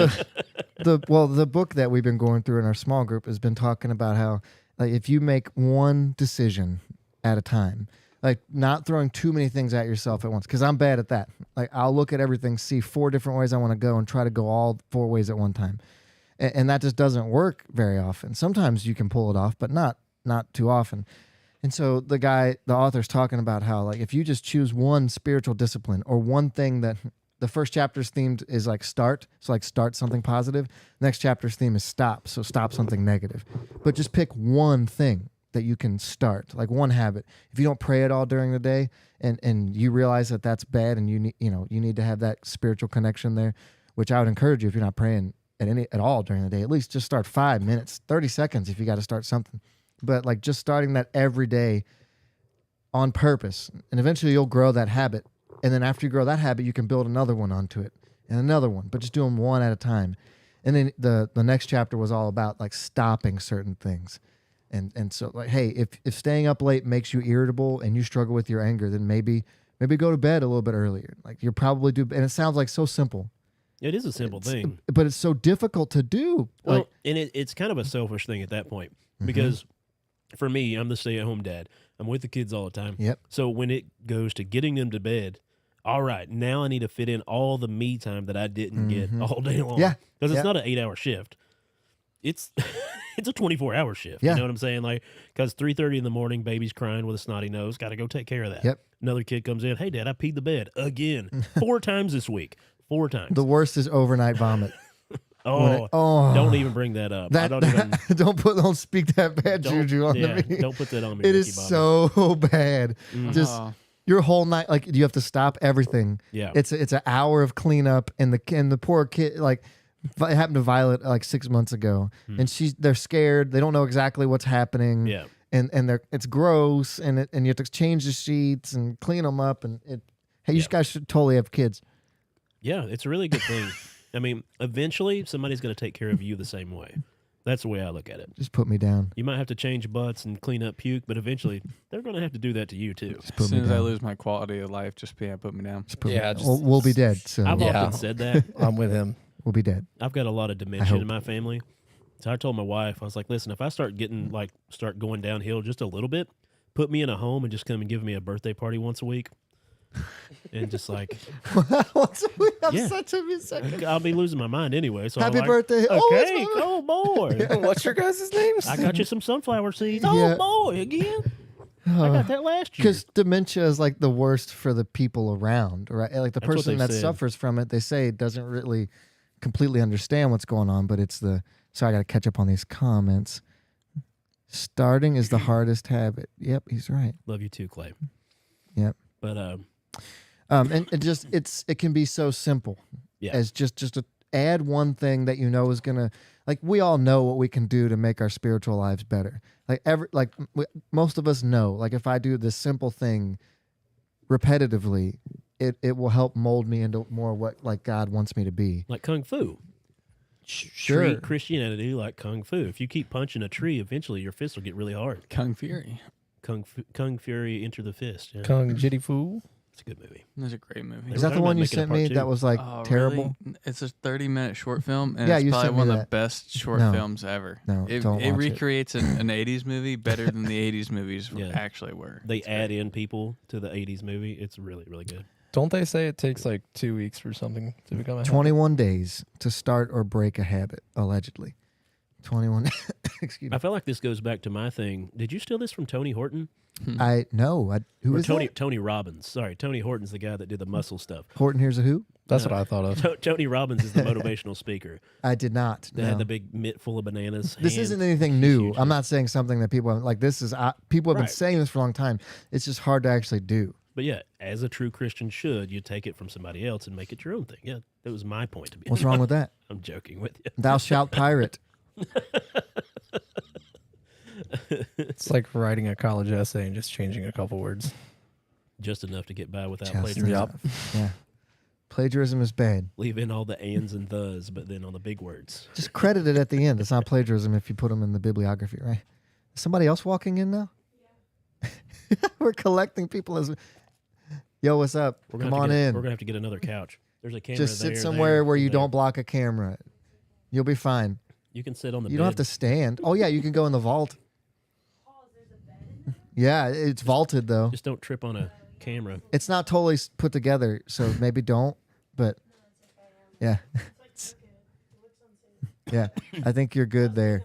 the the book that we've been going through in our small group has been talking about how like if you make one decision at a time, like not throwing too many things at yourself at once, because I'm bad at that. Like I'll look at everything, see 4 different ways I want to go, and try to go all 4 ways at one time, and that just doesn't work very often. Sometimes you can pull it off, but not too often. And so the author's talking about how like if you just choose one spiritual discipline or one thing that the first chapter's themed is like start. So like start something positive. Next chapter's theme is stop. So stop something negative. But just pick one thing that you can start, like one habit. If you don't pray at all during the day and you realize that that's bad and you need to have that spiritual connection there, which I would encourage you if you're not praying at all during the day, at least just start 5 minutes, 30 seconds if you got to start something. But like just starting that every day on purpose, and eventually you'll grow that habit. And then after you grow that habit, you can build another one onto it and another one, but just do them one at a time. And then the next chapter was all about like stopping certain things. And so like, hey, if staying up late makes you irritable and you struggle with your anger, then maybe go to bed a little bit earlier. Like you're probably and it sounds like so simple, it is a simple thing. but it's so difficult to do. Well, Like, and it's kind of a selfish thing at that point because for me, I'm the stay-at-home dad. I'm with the kids all the time. Yep. So when it goes to getting them to bed, all right, now I need to fit in all the me time that I didn't get all day long. Yeah. Because it's Yeah. not an 8-hour shift. It's it's a 24-hour shift. Yeah. You know what I'm saying? Like, because 3:30 in the morning, baby's crying with a snotty nose. Got to go take care of that. Yep. Another kid comes in. Hey, Dad, I peed the bed again 4 times this week. 4 times. the worst is overnight vomit. Don't even bring that up. I don't even. Don't speak that bad juju on yeah, me. don't put that on me. It Ricky is Bobby. so bad. Just Oh. your whole night, like you have to stop everything. Yeah. It's an hour of cleanup, and the poor kid, like it happened to Violet like 6 months ago, and they're scared. They don't know exactly what's happening. Yeah. and it's gross, and you have to change the sheets and clean them up, and hey, you guys should totally have kids. Yeah, it's a really good thing. I mean, eventually somebody's going to take care of you the same way. That's the way I look at it. Just put me down. You might have to change butts and clean up puke, but eventually they're going to have to do that to you too. Just put As me soon as I down. lose my quality of life, just put me down. Just put Yeah, me, just- we'll be dead. So I've Yeah. often said that. I'm with him. we'll be dead. I've got a lot of I dementia hope. in my family. So I told my wife, I was like, listen, if I start going downhill just a little bit, put me in a home and just come and give me a birthday party once a week. And just like, Yeah. Such a second. I'll be losing my mind anyway. So Happy I'm like, birthday. a Oh, it's cake. my- Oh, boy. What's your guys' names? I got you some sunflower seeds. Yeah. Oh, boy, again. I got that last year. Because dementia is like the worst for the people around, right? Like the That's what person they've that said. suffers from it, they say doesn't really completely understand what's going on, but it's the. So I got to catch up on these comments. Starting is the hardest habit. Yep, he's right. Love you too, Clay. Yep. But And it just it can be so simple Yeah. as just to add one thing that you know is gonna, like, we all know what we can do to make our spiritual lives better. Most of us know, like, if I do this simple thing repetitively, it will help mold me into more what like God wants me to be. like Kung Fu. Sure. Treat Christianity like Kung Fu. If you keep punching a tree, eventually your fist will get really hard. Kung Fury. Kung Fury Enter the Fist. Yeah. Kung Jitty Fu. It's a good movie. That's a great movie. Is They that were the talking one about you making a sent part me two. that was like Oh, terrible? really? It's a 30-minute short film, and Yeah, it's you probably sent me one of that. the best short No. films ever. No, it don't watch it. recreates an 80s movie better than the 80s movies Yeah. actually were. They It's add great. in people to the 80s movie. It's really, really good. Don't they say it takes like 2 weeks for something to become a habit? 21 days to start or break a habit, allegedly. 21. Excuse me. I feel like this goes back to my thing. Did you steal this from Tony Horton? I know. Who Or is Tony that? Tony Robbins. Sorry, Tony Horton's the guy that did the muscle stuff. Horton Here's a Who? That's what I thought of. Tony Robbins is the motivational speaker. I did not. They no. had the big mitt full of bananas. This hand. isn't anything He's new. huge. I'm not saying something that people haven't, like, this is people have been Right. saying this for a long time. It's just hard to actually do. But yeah, as a true Christian should, you take it from somebody else and make it your own thing. Yeah, that was my point. To be What's wrong with that? I'm joking with you. Thou shalt pirate. It's like writing a college essay and just changing a couple words. Just enough to get by without Just plagiarism. enough. Yeah. Plagiarism is bad. Leave in all the ands and thes, but then on the big words. Just credit it at the end. It's not plagiarism if you put them in the bibliography, right? Is somebody else walking in now? We're collecting people as. Yo, what's up? We're gonna Come have on to get, in. We're gonna have to get another couch. There's a camera Just sit there, somewhere there, where you there. don't block a camera. You'll be fine. You can sit on the You bed. don't have to stand. Oh yeah, you can go in the vault. Yeah, it's vaulted though. Just don't trip on a camera. It's not totally put together, so maybe don't. But yeah, yeah, I think you're good there.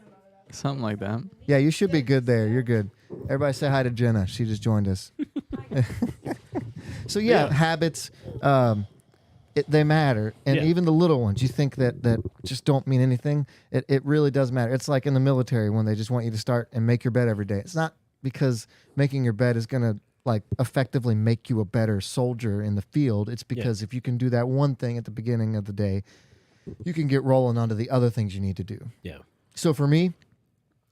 Something like that. Yeah, you should be good there. You're good. Everybody say hi to Jenna. She just joined us. So yeah, Yeah. habits, they matter, and Yeah. even the little ones. You think that just don't mean anything. It really does matter. It's like in the military when they just want you to start and make your bed every day. It's not because making your bed is gonna like effectively make you a better soldier in the field. It's because if you can do that one thing at the beginning of the day, you can get rolling onto the other things you need to do. Yeah. So for me,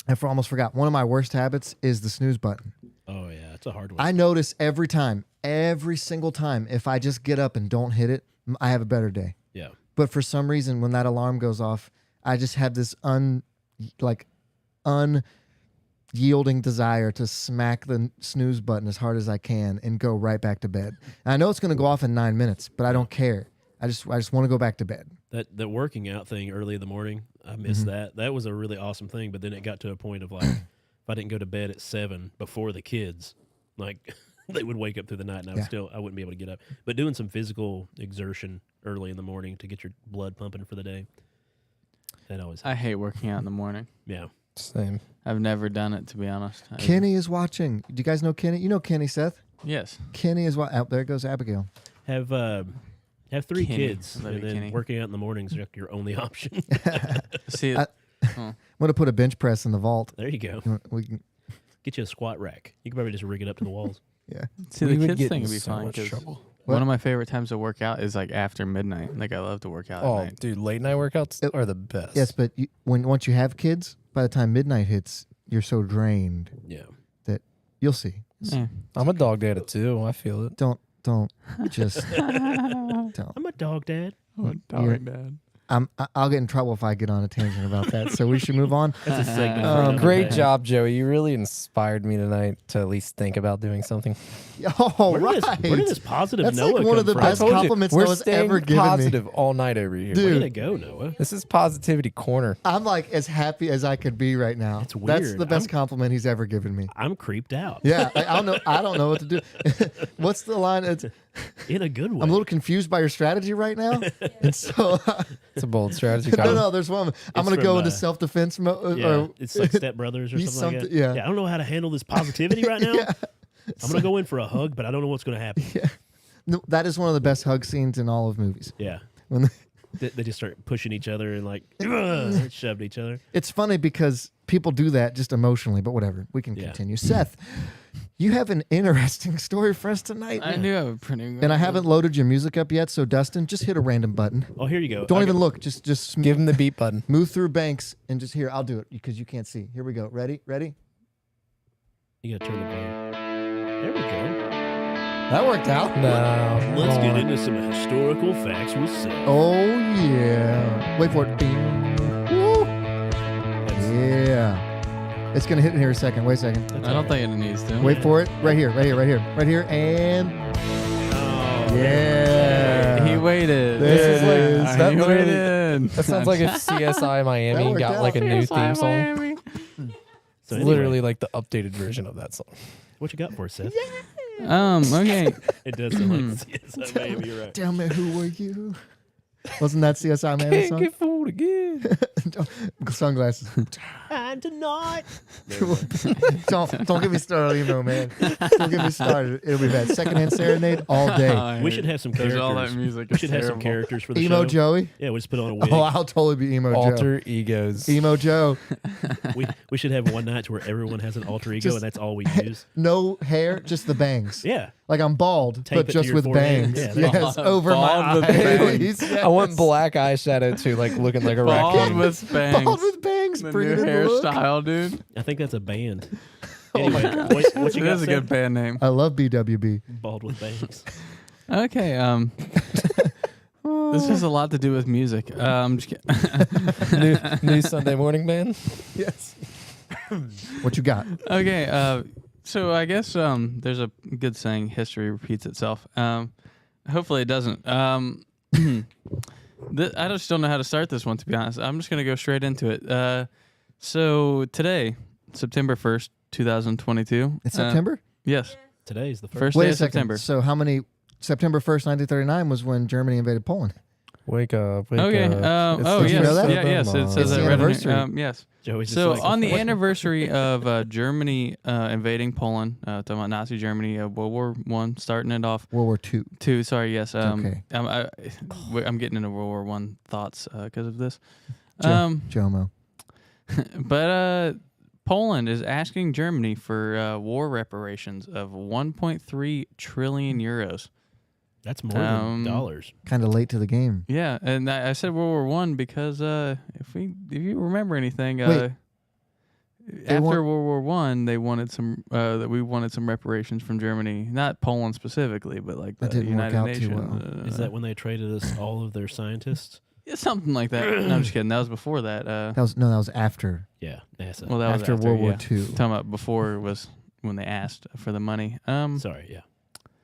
I almost forgot. One of my worst habits is the snooze button. Oh yeah, it's a hard one. I notice every single time, if I just get up and don't hit it, I have a better day. yeah. But for some reason, when that alarm goes off, I just have this unyielding desire to smack the snooze button as hard as I can and go right back to bed. And I know it's going to go off in 9 minutes, but I don't care. I just want to go back to bed. That working out thing early in the morning, I missed that. That was a really awesome thing. But then it got to a point of like, if I didn't go to bed at 7 before the kids, like they would wake up through the night, and I wouldn't be able to get up. But doing some physical exertion early in the morning to get your blood pumping for the day, that always. I hate working out in the morning. Yeah. Same. I've never done it, to be honest. Kenny is watching. Do you guys know Kenny? You know Kenny, Seth? Yes. Kenny is what? There goes Abigail. Have 3 Kenny. kids, I love and you, then Kenny. working out in the mornings is like your only option. See, I- I'm going to put a bench press in the vault. There you go. We can, Get you a squat rack. You can probably just rig it up to the walls. yeah. see, We the would kids get thing in would be so fun much 'cause trouble. What? one of my favorite times to work out is like after midnight. Like I love to work out Oh, at night. dude, late night workouts are the best. Yes, but once you have kids, by the time midnight hits, you're so drained Yeah. that you'll see. Yeah. I'm a dog dad at 2. I feel it. Don't just don't. I'm a dog dad. Oh, You're- dog dad. I'll get in trouble if I get on a tangent about that. So we should move on. That's a segment. for another Great day. job, Joey. You really inspired me tonight to at least think about doing something. Oh, Where right. did this positive That's Noah like one come of the from? best compliments we're Noah's staying ever given me. positive all night over here. Dude. Way to go, Noah. This is positivity corner. I'm like as happy as I could be right now. That's That's weird. the best I'm- compliment he's ever given me. I'm creeped out. Yeah, I don't know what to do. What's the line? It's, In a good way. I'm a little confused by your strategy right now, and so It's a bold strategy. no, Colin. no. There's one. I'm It's gonna go from, into self-defense mode. Yeah, it's like Step Brothers or He's something like that. something- yeah. I don't know how to handle this positivity right now. Yeah. I'm going to go in for a hug, but I don't know what's going to happen. No, that is one of the best hug scenes in all of movies. Yeah. When They just start pushing each other and like shoved each other. it's funny because people do that just emotionally, but whatever. We can Yeah. continue. Seth, you have an interesting story for us tonight, I do have a pretty good. and I haven't loaded your music up yet. So Dustin, just hit a random button. Oh, here you go. Don't I even got- look. Just Give him the beat button. move through banks and just here. I'll do it because you can't see. Here we go. Ready? You got to turn the volume. There we go. That worked out. No. Let's get into some historical facts with Seth. Oh yeah. Wait for it. Bing. Woo. Yeah. It's gonna hit in here a second. Wait a second. I don't think it needs to. Wait for it. Right here. And Oh, yeah. He waited. This is like- is that He literally- waited. That sounds like if CSI Miami worked got out. like a new theme song. So It's anyway, literally like the updated version of that song. what you got for us, Seth? Okay. It does sound like CSI Miami. You're right. Tell me who were you? Wasn't that CSI Miami Can't song? get fooled again. Sunglasses. And tonight. don't get me started on emo, man. Don't get me started. It'll be bad. Secondhand serenade all day. We should have some There's characters. all that music. We is should have some terrible. characters for the Emo show. Joey. Yeah, we'll just put on a wig. Oh, I'll totally be emo Joe. Alter egos. Emo Joe. We should have one night where everyone has an alter ego, Just- and that's all we use. No hair, just the bangs. Yeah. Like I'm bald, Tape but it to just your with forehead. bangs. Yeah, there you Yes, go. over Bald my with eyes. bangs. Yes. I want black eyeshadow too, like looking like a Bald raccoon. with bangs. Bald with bangs. The Bring new it in the look. hairstyle, dude. I think that's a band. Oh my Anyway, God. what you It got, is a Seth? good band name. I love BWB. Bald with bangs. Okay. This has a lot to do with music. I'm just kidding. new Sunday morning band. Yes. What you got? Okay. So I guess there's a good saying: history repeats itself. Hopefully it doesn't. I just don't know how to start this one, to be honest. I'm just gonna go straight into it. So today, September 1st, 2022. It's September? Yes. Today's the first. First Wait day a of second. September. So how many? September 1st, 1939 was when Germany invaded Poland. Wake up. Wake Okay. up. It's Oh the Did you yes. know that? Yeah. Yes. It It's says the that right in anniversary. here. Yes. Joey's just So like, on the anniversary of Germany invading Poland, talking about Nazi Germany, World War I, starting it off. World War II. Two, sorry, yes. Okay. I'm getting into World War One thoughts because of this. Jomo. But Poland is asking Germany for war reparations of 1.3 trillion euros. that's more than dollars. Kind of late to the game. Yeah, and I said World War One because if you remember anything, Wait. after want- World War One, they wanted some that we wanted some reparations from Germany, not Poland specifically, but like the That didn't work United out too Nations. well. Is that when they traded us all of their scientists? Yeah, something like that? No, I'm just kidding. That was before that. That was after Yeah, NASA. Well, that was after World War yeah. II. Talking about before was when they asked for the money. Sorry, yeah.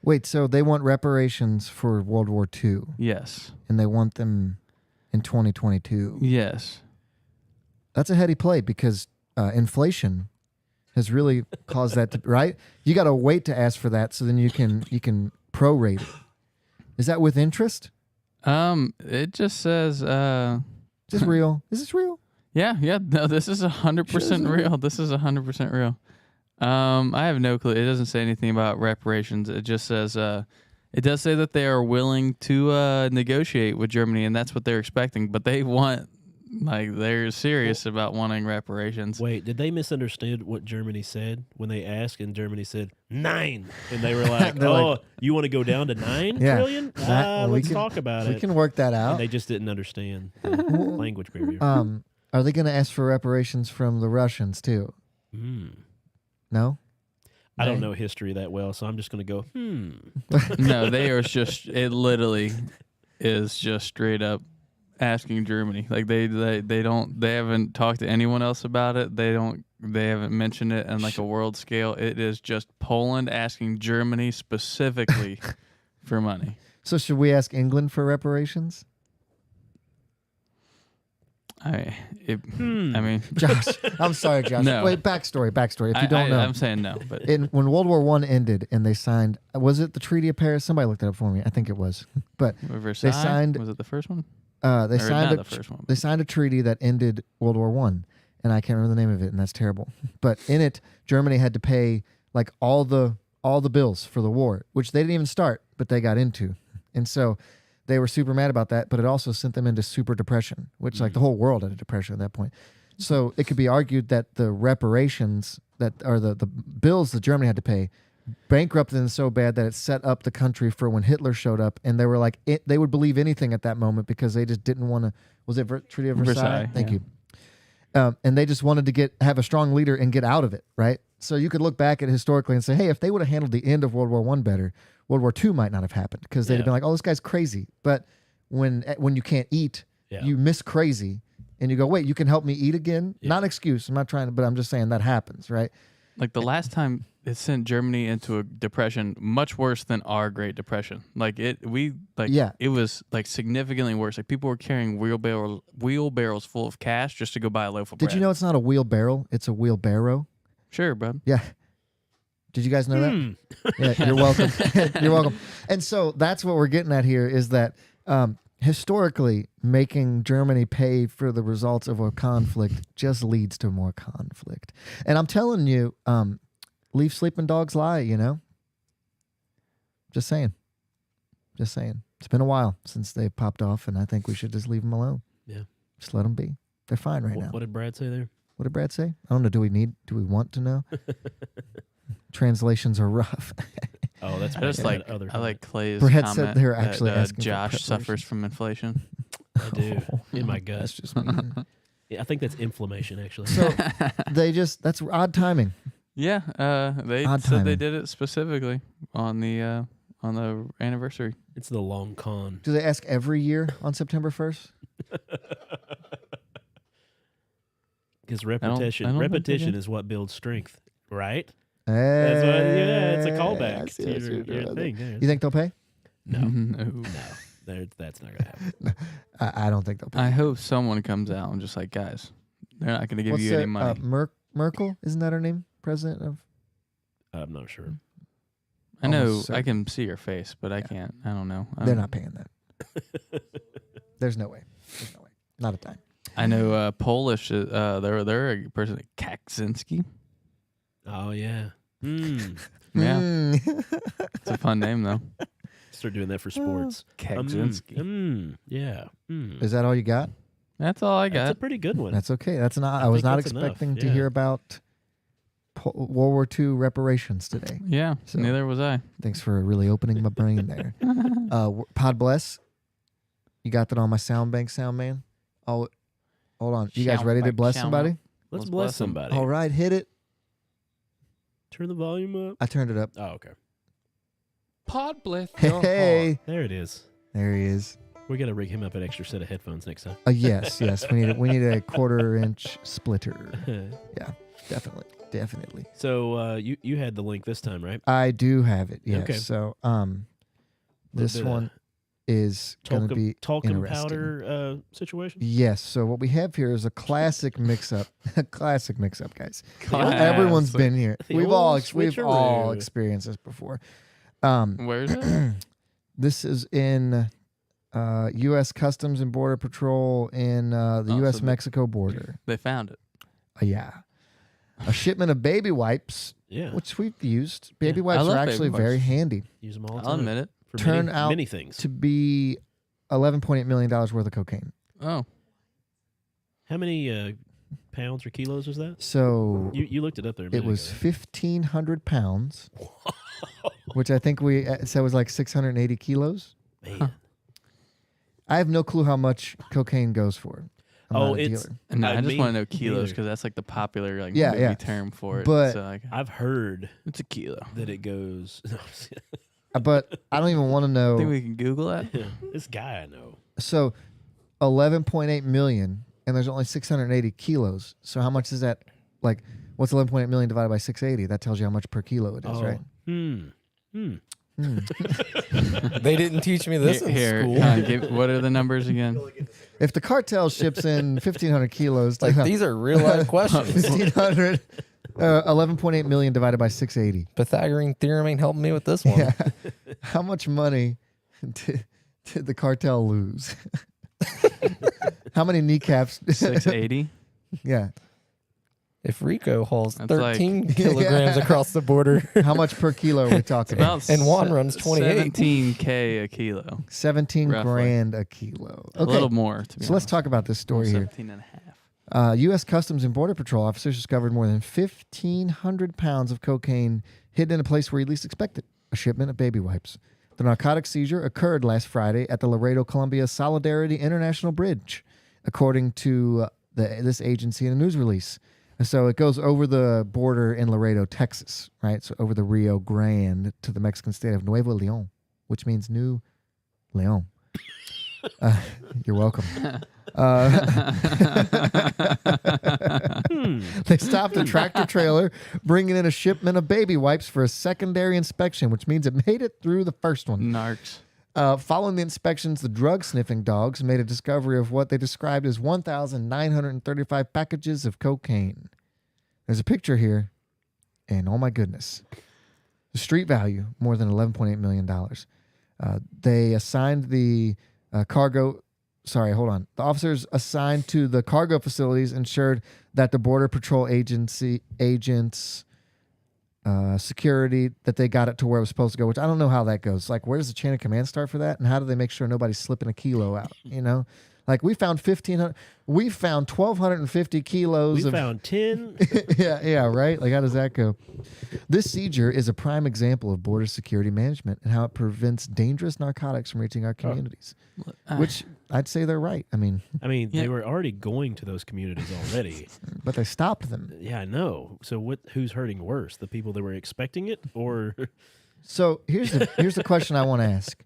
Wait, so they want reparations for World War II, Yes. and they want them in 2022. Yes. That's a heady play because inflation has really caused that to right. You got to wait to ask for that, so then you can prorate it. Is that with interest? It just says, Is this real? Is this real? yeah. No, this is 100% real. This is 100% real. I have no clue. It doesn't say anything about reparations. It just says, it does say that they are willing to negotiate with Germany, and that's what they're expecting. But they want, like, they're serious about wanting reparations. Wait, did they misunderstand what Germany said when they asked, and Germany said 9, and they were like, They're "Oh, like- you want to go down to 9 Yeah. trillion? Well, we Let's can- talk about We it." can work that And out. they just didn't understand the language barrier. Are they going to ask for reparations from the Russians too? No. I don't Nay? know history that well, so I'm just going to go. No, they are just, it literally is just straight up asking Germany. Like they haven't talked to anyone else about it. They haven't mentioned it on like a world scale. It is just Poland asking Germany specifically for money. So should we ask England for reparations? I mean, Josh, I'm sorry, Josh. No. Wait, backstory. If you don't know, I'm saying no, but when World War I ended and they signed, was it the Treaty of Paris? Somebody looked it up for me. I think it was. But Versailles, signed- was it the first one? they Or signed not the first one. they signed a treaty that ended World War I, and I can't remember the name of it, and that's terrible. But in it, Germany had to pay like all the bills for the war, which they didn't even start, but they got into, and so they were super mad about that. But it also sent them into super depression, which like the whole world had a depression at that point. So it could be argued that the reparations that are the bills that Germany had to pay bankrupted them so bad that it set up the country for when Hitler showed up, and they were like they would believe anything at that moment because they just didn't want to. Was it Treaty of Versailles? Thank you. And they just wanted to have a strong leader and get out of it, right? So you could look back at it historically and say, hey, if they would have handled the end of World War I better, World War II might not have happened because they'd have been like, oh, this guy's crazy. But when you can't eat, you miss crazy, and you go, wait, you can help me eat again? Not an excuse. I'm not trying to, but I'm just saying that happens, right? Like the last time it sent Germany into a depression much worse than our Great Depression. It was like significantly worse. Like people were carrying wheelbarrows full of cash just to go buy a loaf of bread. Did you know it's not a wheelbarrow? It's a wheelbarrow. Sure, bud. Yeah. Did you guys know that? Yeah, you're welcome. You're welcome. And so that's what we're getting at here is that historically, making Germany pay for the results of a conflict just leads to more conflict. And I'm telling you, leave sleeping dogs lie, you know? Just saying. Just saying. It's been a while since they popped off, and I think we should just leave them alone. Yeah. Just let them be. They're fine right now. What did Brad say there? What did Brad say? I don't know. Do we want to know? Translations are rough. Oh, that's I just right. I like Clay's Brad comment said they're actually that asking for Josh preparation. suffers from inflation. I do in my gut. That's just mean. Yeah, I think that's inflammation, actually. So that's odd timing. Yeah, they Odd said they timing. did it specifically on the anniversary. It's the long con. Do they ask every year on September 1st? Because I don't think they repetition do. is what builds strength, right? Hey, That's what, it's a I callback see to what your you're doing there. thing. Yeah. You think they'll pay? No, No. that's not gonna happen. I don't think they'll pay. I hope someone comes out and just like, guys, they're not going to give What's you that, any money. Merkel? Isn't that her name? President of? I'm not sure. I know almost I certain. can see your face, but I can't. I don't know. They're not paying that. There's no way. There's no way. Not a time. I know Polish. They're a person, Kaczynski. Oh yeah. Yeah, Mm. it's a fun name though. Start doing that for sports. Kaczynski. Yeah. Is that all you got? That's all I That's a got. pretty good one. That's okay. That's not. I I was think not that's enough, expecting to yeah. hear about World War II reparations today. Yeah, So- neither was I. Thanks for really opening my brain there. Podbless, you got that on my sound bank, sound man. Oh, hold on. You guys Sound ready to bank, bless sound somebody? man. Let's Let's bless bless 'em. somebody. All right, hit it. Turn the volume up. I turned it up. Oh, okay. Podbless. Hey, There it is. there he is. We got to rig him up an extra set of headphones next time. Yes. We need a 1/4-inch splitter. Definitely. So you had the link this time, right? I do have it. Yes. Okay. So this bit of one is going to be talcum interesting. powder situation. Yes. So what we have here is a classic mix-up. A classic mix-up, guys. Classic. Everyone's been here. The We've old all switcheroo. experienced this before. Where is it? This is in U.S. Customs and Border Patrol in the Oh, U.S. so Mexico border. They found it. Yeah. A shipment of baby wipes, Yeah. which we've used. Baby Yeah. wipes I love are baby actually wipes. very handy. Use them all the I'll time. admit it. For Turn many, out many things. To be $11.8 million worth of cocaine. Oh, How many pounds or kilos was that? So You looked it up there. A it minute was ago. 1,500 pounds, which I think we said was like 680 kilos. Man. I have no clue how much cocaine goes for. I'm Oh, not a it's- dealer. no, I just me want to know kilos neither. because that's like the popular like Yeah, movie yeah. term for it. But- so, like, I've heard it's a kilo. that it goes. But I don't even want to Think know. we can Google that? This guy I know. So 11.8 million, and there's only 680 kilos. So how much is that? Like, what's 11.8 million divided by 680? That tells you how much per kilo it is, right? They didn't teach me this in school. What are the numbers again? If the cartel ships in 1,500 kilos, Like, these are real life questions. 1,500, 11.8 million divided by 680. Pythagorean theorem ain't helping me with this one. Yeah. How much money did the cartel lose? How many kneecaps? 680. Yeah. If Rico hauls That's 13 kilograms across the border How much per kilo are we talking? and Juan runs 28. 17K a kilo. 17 roughly. grand a kilo. A little more, to be So let's honest. talk about this story here. 17 and a half. U.S. Customs and Border Patrol officers discovered more than 1,500 pounds of cocaine hidden in a place where you least expected, a shipment of baby wipes. The narcotic seizure occurred last Friday at the Laredo, Columbia Solidarity International Bridge, according to this agency in a news release. So it goes over the border in Laredo, Texas, right? So over the Rio Grande to the Mexican state of Nuevo Leon, which means New Leon. You're welcome. They stopped a tractor trailer bringing in a shipment of baby wipes for a secondary inspection, which means it made it through the first one. Narcs. Following the inspections, the drug-sniffing dogs made a discovery of what they described as 1,935 packages of cocaine. There's a picture here, and oh my goodness. The street value, more than $11.8 million. They assigned the cargo... Sorry, hold on. The officers assigned to the cargo facilities ensured that the Border Patrol agents... security, that they got it to where it was supposed to go, which I don't know how that goes. Like, where does the chain of command start for that? And how do they make sure nobody's slipping a kilo out? You know, like we found 1,250 kilos. We found 10. yeah, right. Like, how does that go? This seizure is a prime example of border security management and how it prevents dangerous narcotics from reaching our communities. Which I'd say they're right. I mean, They were already going to those communities already. but they stopped them. Yeah, I know. So who's hurting worse? The people that were expecting it, or So here's the question I want to ask.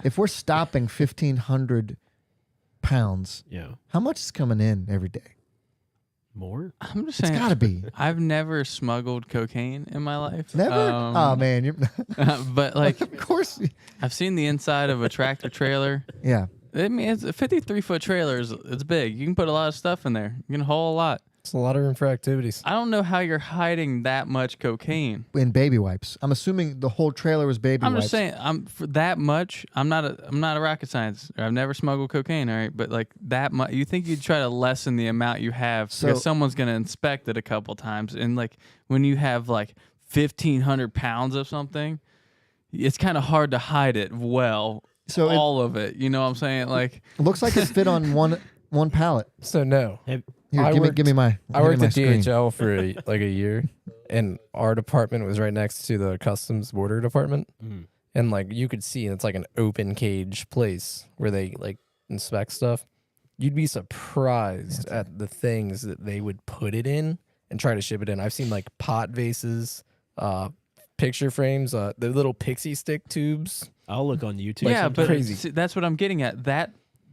If we're stopping 1,500 pounds, how much is coming in every day? more? I'm just It's saying. got to be. I've never smuggled cocaine in my life. Never? Oh, man. You're But like, of course. I've seen the inside of a tractor trailer. Yeah. I mean, it's a 53-foot trailer. It's big. You can put a lot of stuff in there. You can haul a lot. It's a lot of room for activities. I don't know how you're hiding that much cocaine. In baby wipes. I'm assuming the whole trailer was baby I'm wipes. just saying, for that much. I'm not a rocket scientist. I've never smuggled cocaine, all right? But like that much, you think you'd try to lessen the amount you have because someone's gonna inspect it a couple times, and like when you have like 1,500 pounds of something, it's kind of hard to hide it well. So all of it, you know what I'm saying? Like, it looks like it fit on one pallet. So no. Here, give me my. I worked at screen. DHL for like a year, and our department was right next to the Customs Border Department, and like you could see, it's like an open cage place where they like inspect stuff. You'd be surprised at the things that they would put it in and try to ship it in. I've seen like pot vases, picture frames, the little pixie stick tubes. I'll look on YouTube. yeah, but crazy. see, that's what I'm getting at. That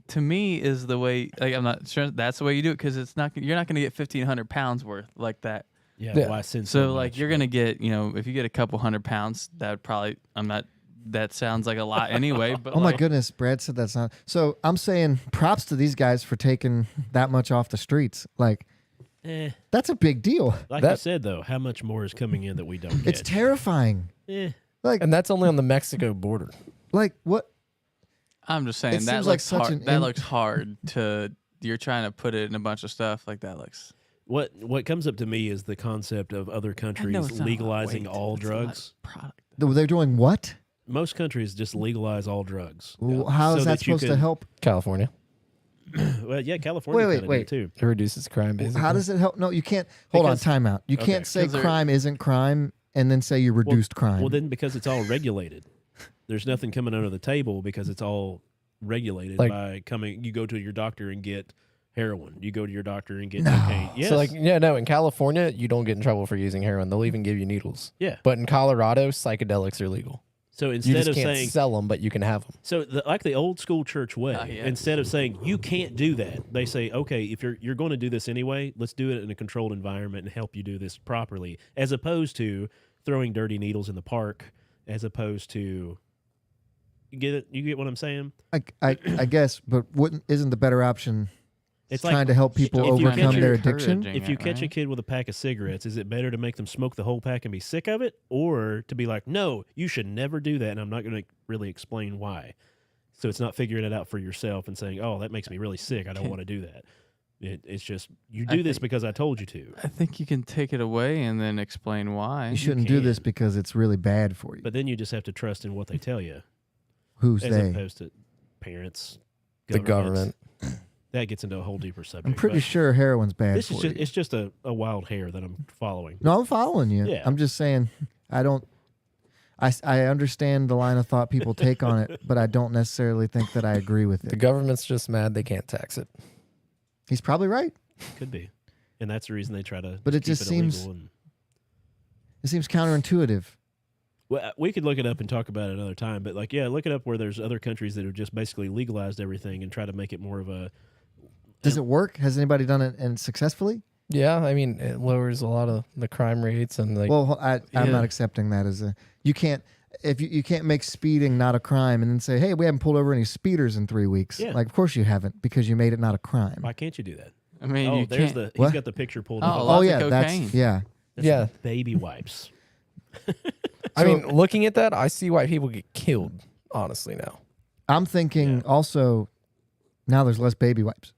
to me is the way. Like, I'm not sure that's the way you do it because it's not. You're not going to get 1,500 pounds worth like that. Yeah, why send So so like much? you're gonna get, you know, if you get a couple 100 pounds, that would probably. I'm not. That sounds like a lot anyway. But Oh my like, goodness, Brad said that's not. So I'm saying props to these guys for taking that much off the streets. Like, that's a big deal. Like you said, though, how much more is coming in that we don't get? It's terrifying. Like, And that's only on the Mexico border. like what? I'm just saying It that seems like looks such hard. an That in- looks hard to. You're trying to put it in a bunch of stuff like that. Looks. What comes up to me is the concept of other countries legalizing all drugs. Product. They're doing what? Most countries just legalize all drugs. How is so that you supposed to can- help? California. Well, yeah, California. Wait, kinda wait. do too. It reduces crime, basically. How does it help? No, you can't. Hold Because- on, time out. You Okay. can't say 'Cause they're- crime isn't crime and then say you reduced crime. Well, then because it's all regulated, there's nothing coming under the table because it's all regulated Like- by coming. You go to your doctor and get heroin. You go to your doctor and get cocaine. Yes. So like, yeah, no, in California, you don't get in trouble for using heroin. They'll even give you needles. Yeah. But in Colorado, psychedelics are legal. So You instead just of can't saying sell them, but you can have them. so, like the old school church way, yeah. instead of saying you can't do that, they say, okay, if you're going to do this anyway, let's do it in a controlled environment and help you do this properly, as opposed to throwing dirty needles in the park, as opposed to you get it. You get what I'm saying? I guess, but isn't the better option? It's trying like to help people if you overcome catch their a- addiction. if you catch a kid with a pack of cigarettes, is it better to make them smoke the whole pack and be sick of it, or to be like, no, you should never do that, and I'm not going to really explain why. So it's not figuring it out for yourself and saying, oh, that makes me really sick. I don't want to do that. It's just you do this because I told you to. I think you can take it away and then explain why. You shouldn't do this can. because it's really bad for you. But then you just have to trust in what they tell you, Who's as they? opposed to parents, The government. That gets into a whole deeper subject. I'm pretty but sure heroin's bad this for is just you. it's just a wild hair that I'm following. No, I'm following you. Yeah. I'm just saying I understand the line of thought people take on it, but I don't necessarily think that I agree with The it. government's just mad they can't tax it. He's probably right. Could be, and that's the reason they try to. But it keep just seems- illegal and, It seems counterintuitive. well, we could look it up and talk about it another time. But like, yeah, look it up where there's other countries that have just basically legalized everything and try to make it more of a. Does it work? Has anybody done it and successfully? Yeah, I mean, it lowers a lot of the crime rates and like. Well, I'm Yeah. not accepting that as a. You can't. If you can't make speeding not a crime and then say, hey, we haven't pulled over any speeders in 3 weeks. Yeah. Like, of course you haven't because you made it not a crime. Why can't you do that? I mean, Oh, you there's can't. the. He's What? got the picture pulled Oh, up. lots of yeah, cocaine. that's yeah. That's Yeah. baby wipes. I mean, looking at that, I see why people get killed. Honestly, now. I'm thinking also now there's less baby wipes.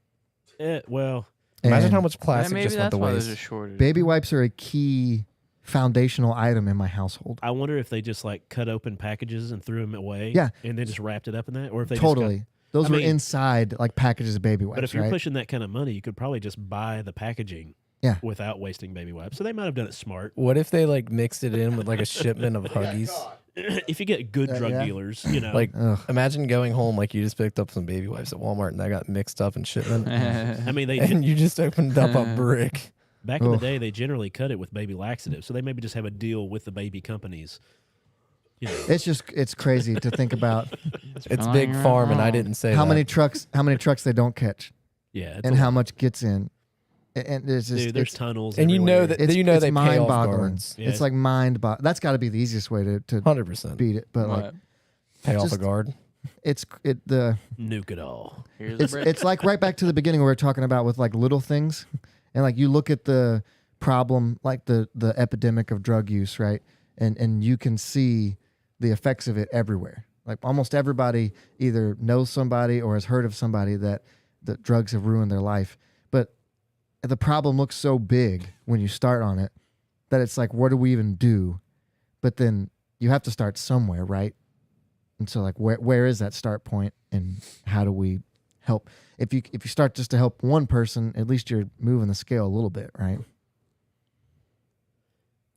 Well, Imagine And how much Yeah, plastic maybe just went that's to why there's a waste. shortage. baby wipes are a key foundational item in my household. I wonder if they just like cut open packages and threw them away. Yeah. And then just wrapped it up in that, or if they Totally. Just Those I were mean- inside like packages of baby got, wipes, but if you're right? pushing that kind of money, you could probably just buy the packaging. Yeah. Without wasting baby wipes, so they might have done it smart. What if they like mixed it in with like a shipment of Huggies? If you get good drug yeah. dealers, you know, Like, Ugh. imagine going home like you just picked up some baby wipes at Walmart and that got mixed up in shipment, I mean, and you just opened up a brick. back in the Ugh. day, they generally cut it with baby laxatives, so they maybe just have a deal with the baby companies. You know, It's crazy to think about It's flying big farm, and I around. didn't say how that. many trucks they don't catch yeah, it's and a how lot. much gets in. And it's just Dude, there's it's, tunnels, And you know everywhere. that it's, you know it's they pay off mind-boggling. guards. Yeah, It's like mind-boggling. That's got to be the easiest way to 100% beat it. But like What? pay off a just- guard. the nuke it all. Here's the brick. it's like right back to the beginning where we were talking about with like little things, and like you look at the problem, like the epidemic of drug use, right? And you can see the effects of it everywhere. Like almost everybody either knows somebody or has heard of somebody that drugs have ruined their life. But the problem looks so big when you start on it that it's like, what do we even do? But then you have to start somewhere, right? And so like where is that start point and how do we help? If you start just to help one person, at least you're moving the scale a little bit, right?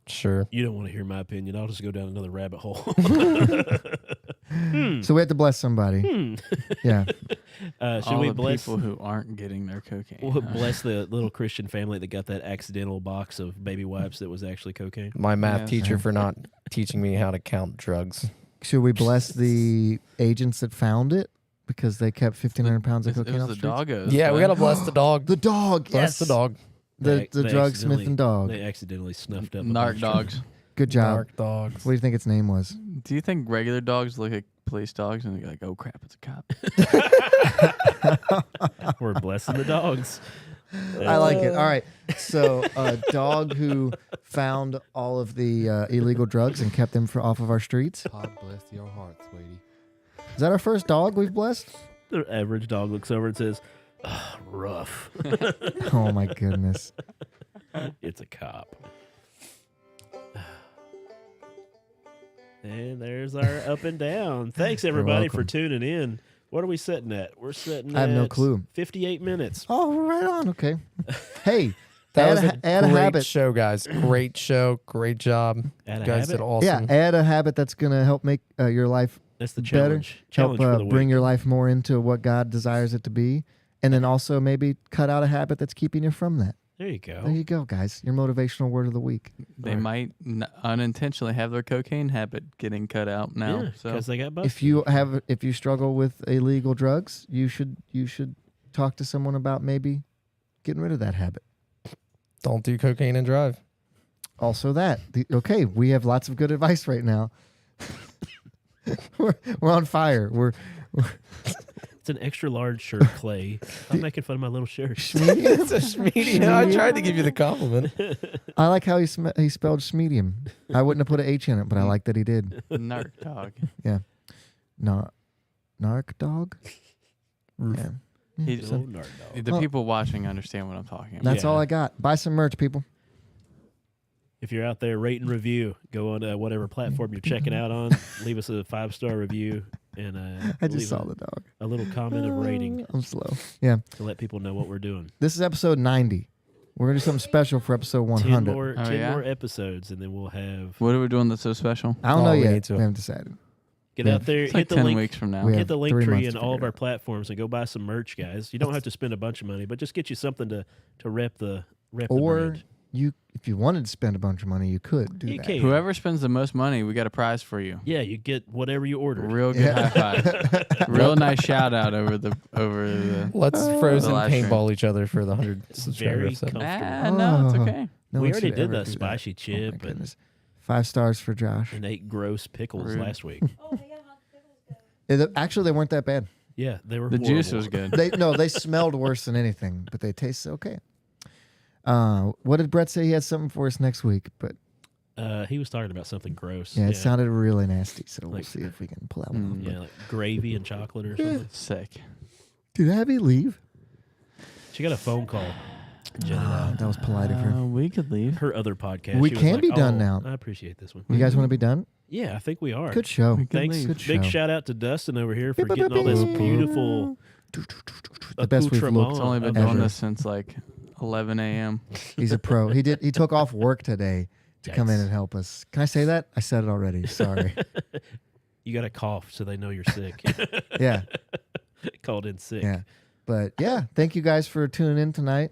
Sure. You don't want to hear my opinion. I'll just go down another rabbit hole. So we have to bless somebody. Yeah. Should All we the bless? people who aren't getting their cocaine? We'll bless the little Christian family that got that accidental box of baby wipes that was actually cocaine. My math Yes. teacher for not teaching me how to count drugs. Should we bless the agents that found it because they kept 1,500 pounds of It cocaine was off the the streets? doggos. Yeah, we bud. gotta bless the dog. The dog. Bless Yes. the dog. The They drug smith accidentally- and dog. They accidentally snuffed up a Narc bunch. dogs. Good job. Dark dogs. What do you think its name was? Do you think regular dogs look like police dogs and they're like, oh crap, it's a cop? We're blessing the dogs. I like it. All right. So a dog who found all of the illegal drugs and kept them off of our streets. God bless your heart, sweetie. Is that our first dog we've blessed? The average dog looks over and says, "Ah, rough." Oh my goodness. It's a cop. And there's our up and down. Thanks everybody for welcome. tuning in. What are we sitting at? We're sitting I have at no clue. 58 minutes. Oh, right on. Okay. Hey, That add was a, add a great habit. show, guys. Great show. Great job. Add a You guys habit? did awesome. Yeah, add a habit that's gonna help make your life That's the better. challenge. Challenge help for the bring week. your life more into what God desires it to be, and then also maybe cut out a habit that's keeping you from that. There you go. There you go, guys. Your motivational word of the week. They might unintentionally have their cocaine habit getting cut out now. Yeah, So because they got busted. If you struggle with illegal drugs, you should talk to someone about maybe getting rid of that habit. Don't do cocaine and drive. Also that. Okay, we have lots of good advice right now. we're on fire. It's an extra large shirt, Clay. I'm making fun of my little shirt. It's a schmedium. I tried to give you the compliment. I like how he spelled schmedium. I wouldn't have put an H in it, but I like that he did. narc dog. Yeah. Narc dog? Yeah. He- Little nerd dog. The people watching understand what I'm talking about. That's Yeah. all I got. Buy some merch, people. If you're out there, rate and review. Go on whatever platform you're checking out on. Leave us a 5-star review and I just leave saw the dog. a little comment of rating I'm slow. Yeah. to let people know what we're doing. This is episode 90. We're going to do something special for episode 10 100. more, Oh, 10 yeah? more episodes, and then we'll have What are we doing that's so special? I don't know Oh, we yet. need to. We haven't decided. get Yeah. out there, It's like hit the 10 link. weeks from now. We Hit have the link 3 tree months in to all of figure our it out. platforms and go buy some merch, guys. You don't have to spend a bunch of money, but just get you something to rep the Or brand. if you wanted to spend a bunch of money, you could do You that. can. Whoever spends the most money, we got a prize for you. Yeah, you get whatever you ordered. Real good Yeah. high five. Real nice shout out over the Let's frozen The live stream. paintball each other for the 100 Very subscribers. So. comfortable. no, it's Oh. okay. No We one already should did ever the do that. spicy Oh, my chip and, goodness. 5 stars for Josh. and 8 gross pickles Rude. last week. Actually, they weren't that bad. Yeah, they were The juice horrible. was good. They smelled worse than anything, but they tasted okay. What did Brett say? He had something for us next week, but He was talking about something gross. yeah, it sounded really nasty. So we'll Like- see if we can pull that one off. Yeah, like gravy and chocolate or something. Sick. Did Abby leave? She got a phone call. Jenna, That was polite of her. We could leave. her other podcast. We she was can like, be done "Oh, now." I appreciate this one. You guys want to be done? Yeah, I think we are. Good show. We could Thanks. leave. Good Big show. shout out to Dustin over here for getting all this beautiful The best we've accoutrement. looked. It's only been Ever. doing this since like 11 a.m. He's a pro. He took off work today to come in and help us. Can I say that? I said it already. Sorry. You got a cough, so they know you're sick. Yeah. Called in sick. Yeah. But yeah, thank you guys for tuning in tonight.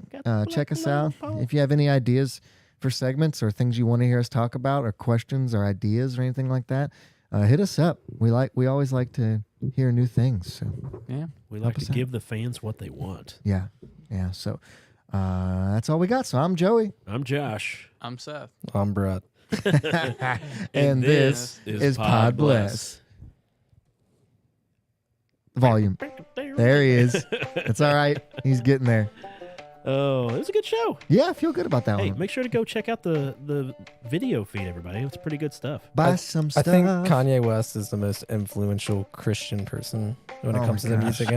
Check us out. If you have any ideas for segments or things you want to hear us talk about or questions or ideas or anything like that, hit us up. We always like to hear new things. So Yeah. We like us to out. give the fans what they want. yeah. Yeah. So that's all we got. So I'm Joey. I'm Josh. I'm Seth. I'm Brett. And this is Pod Bless. Volume. There he is. It's all right. He's getting there. Oh, it was a good show. Yeah, I feel good about that Hey, one. make sure to go check out the video feed, everybody. It's pretty good stuff. Buy I- some I stuff. think Kanye West is the most influential Christian person when it Oh comes my to the gosh. music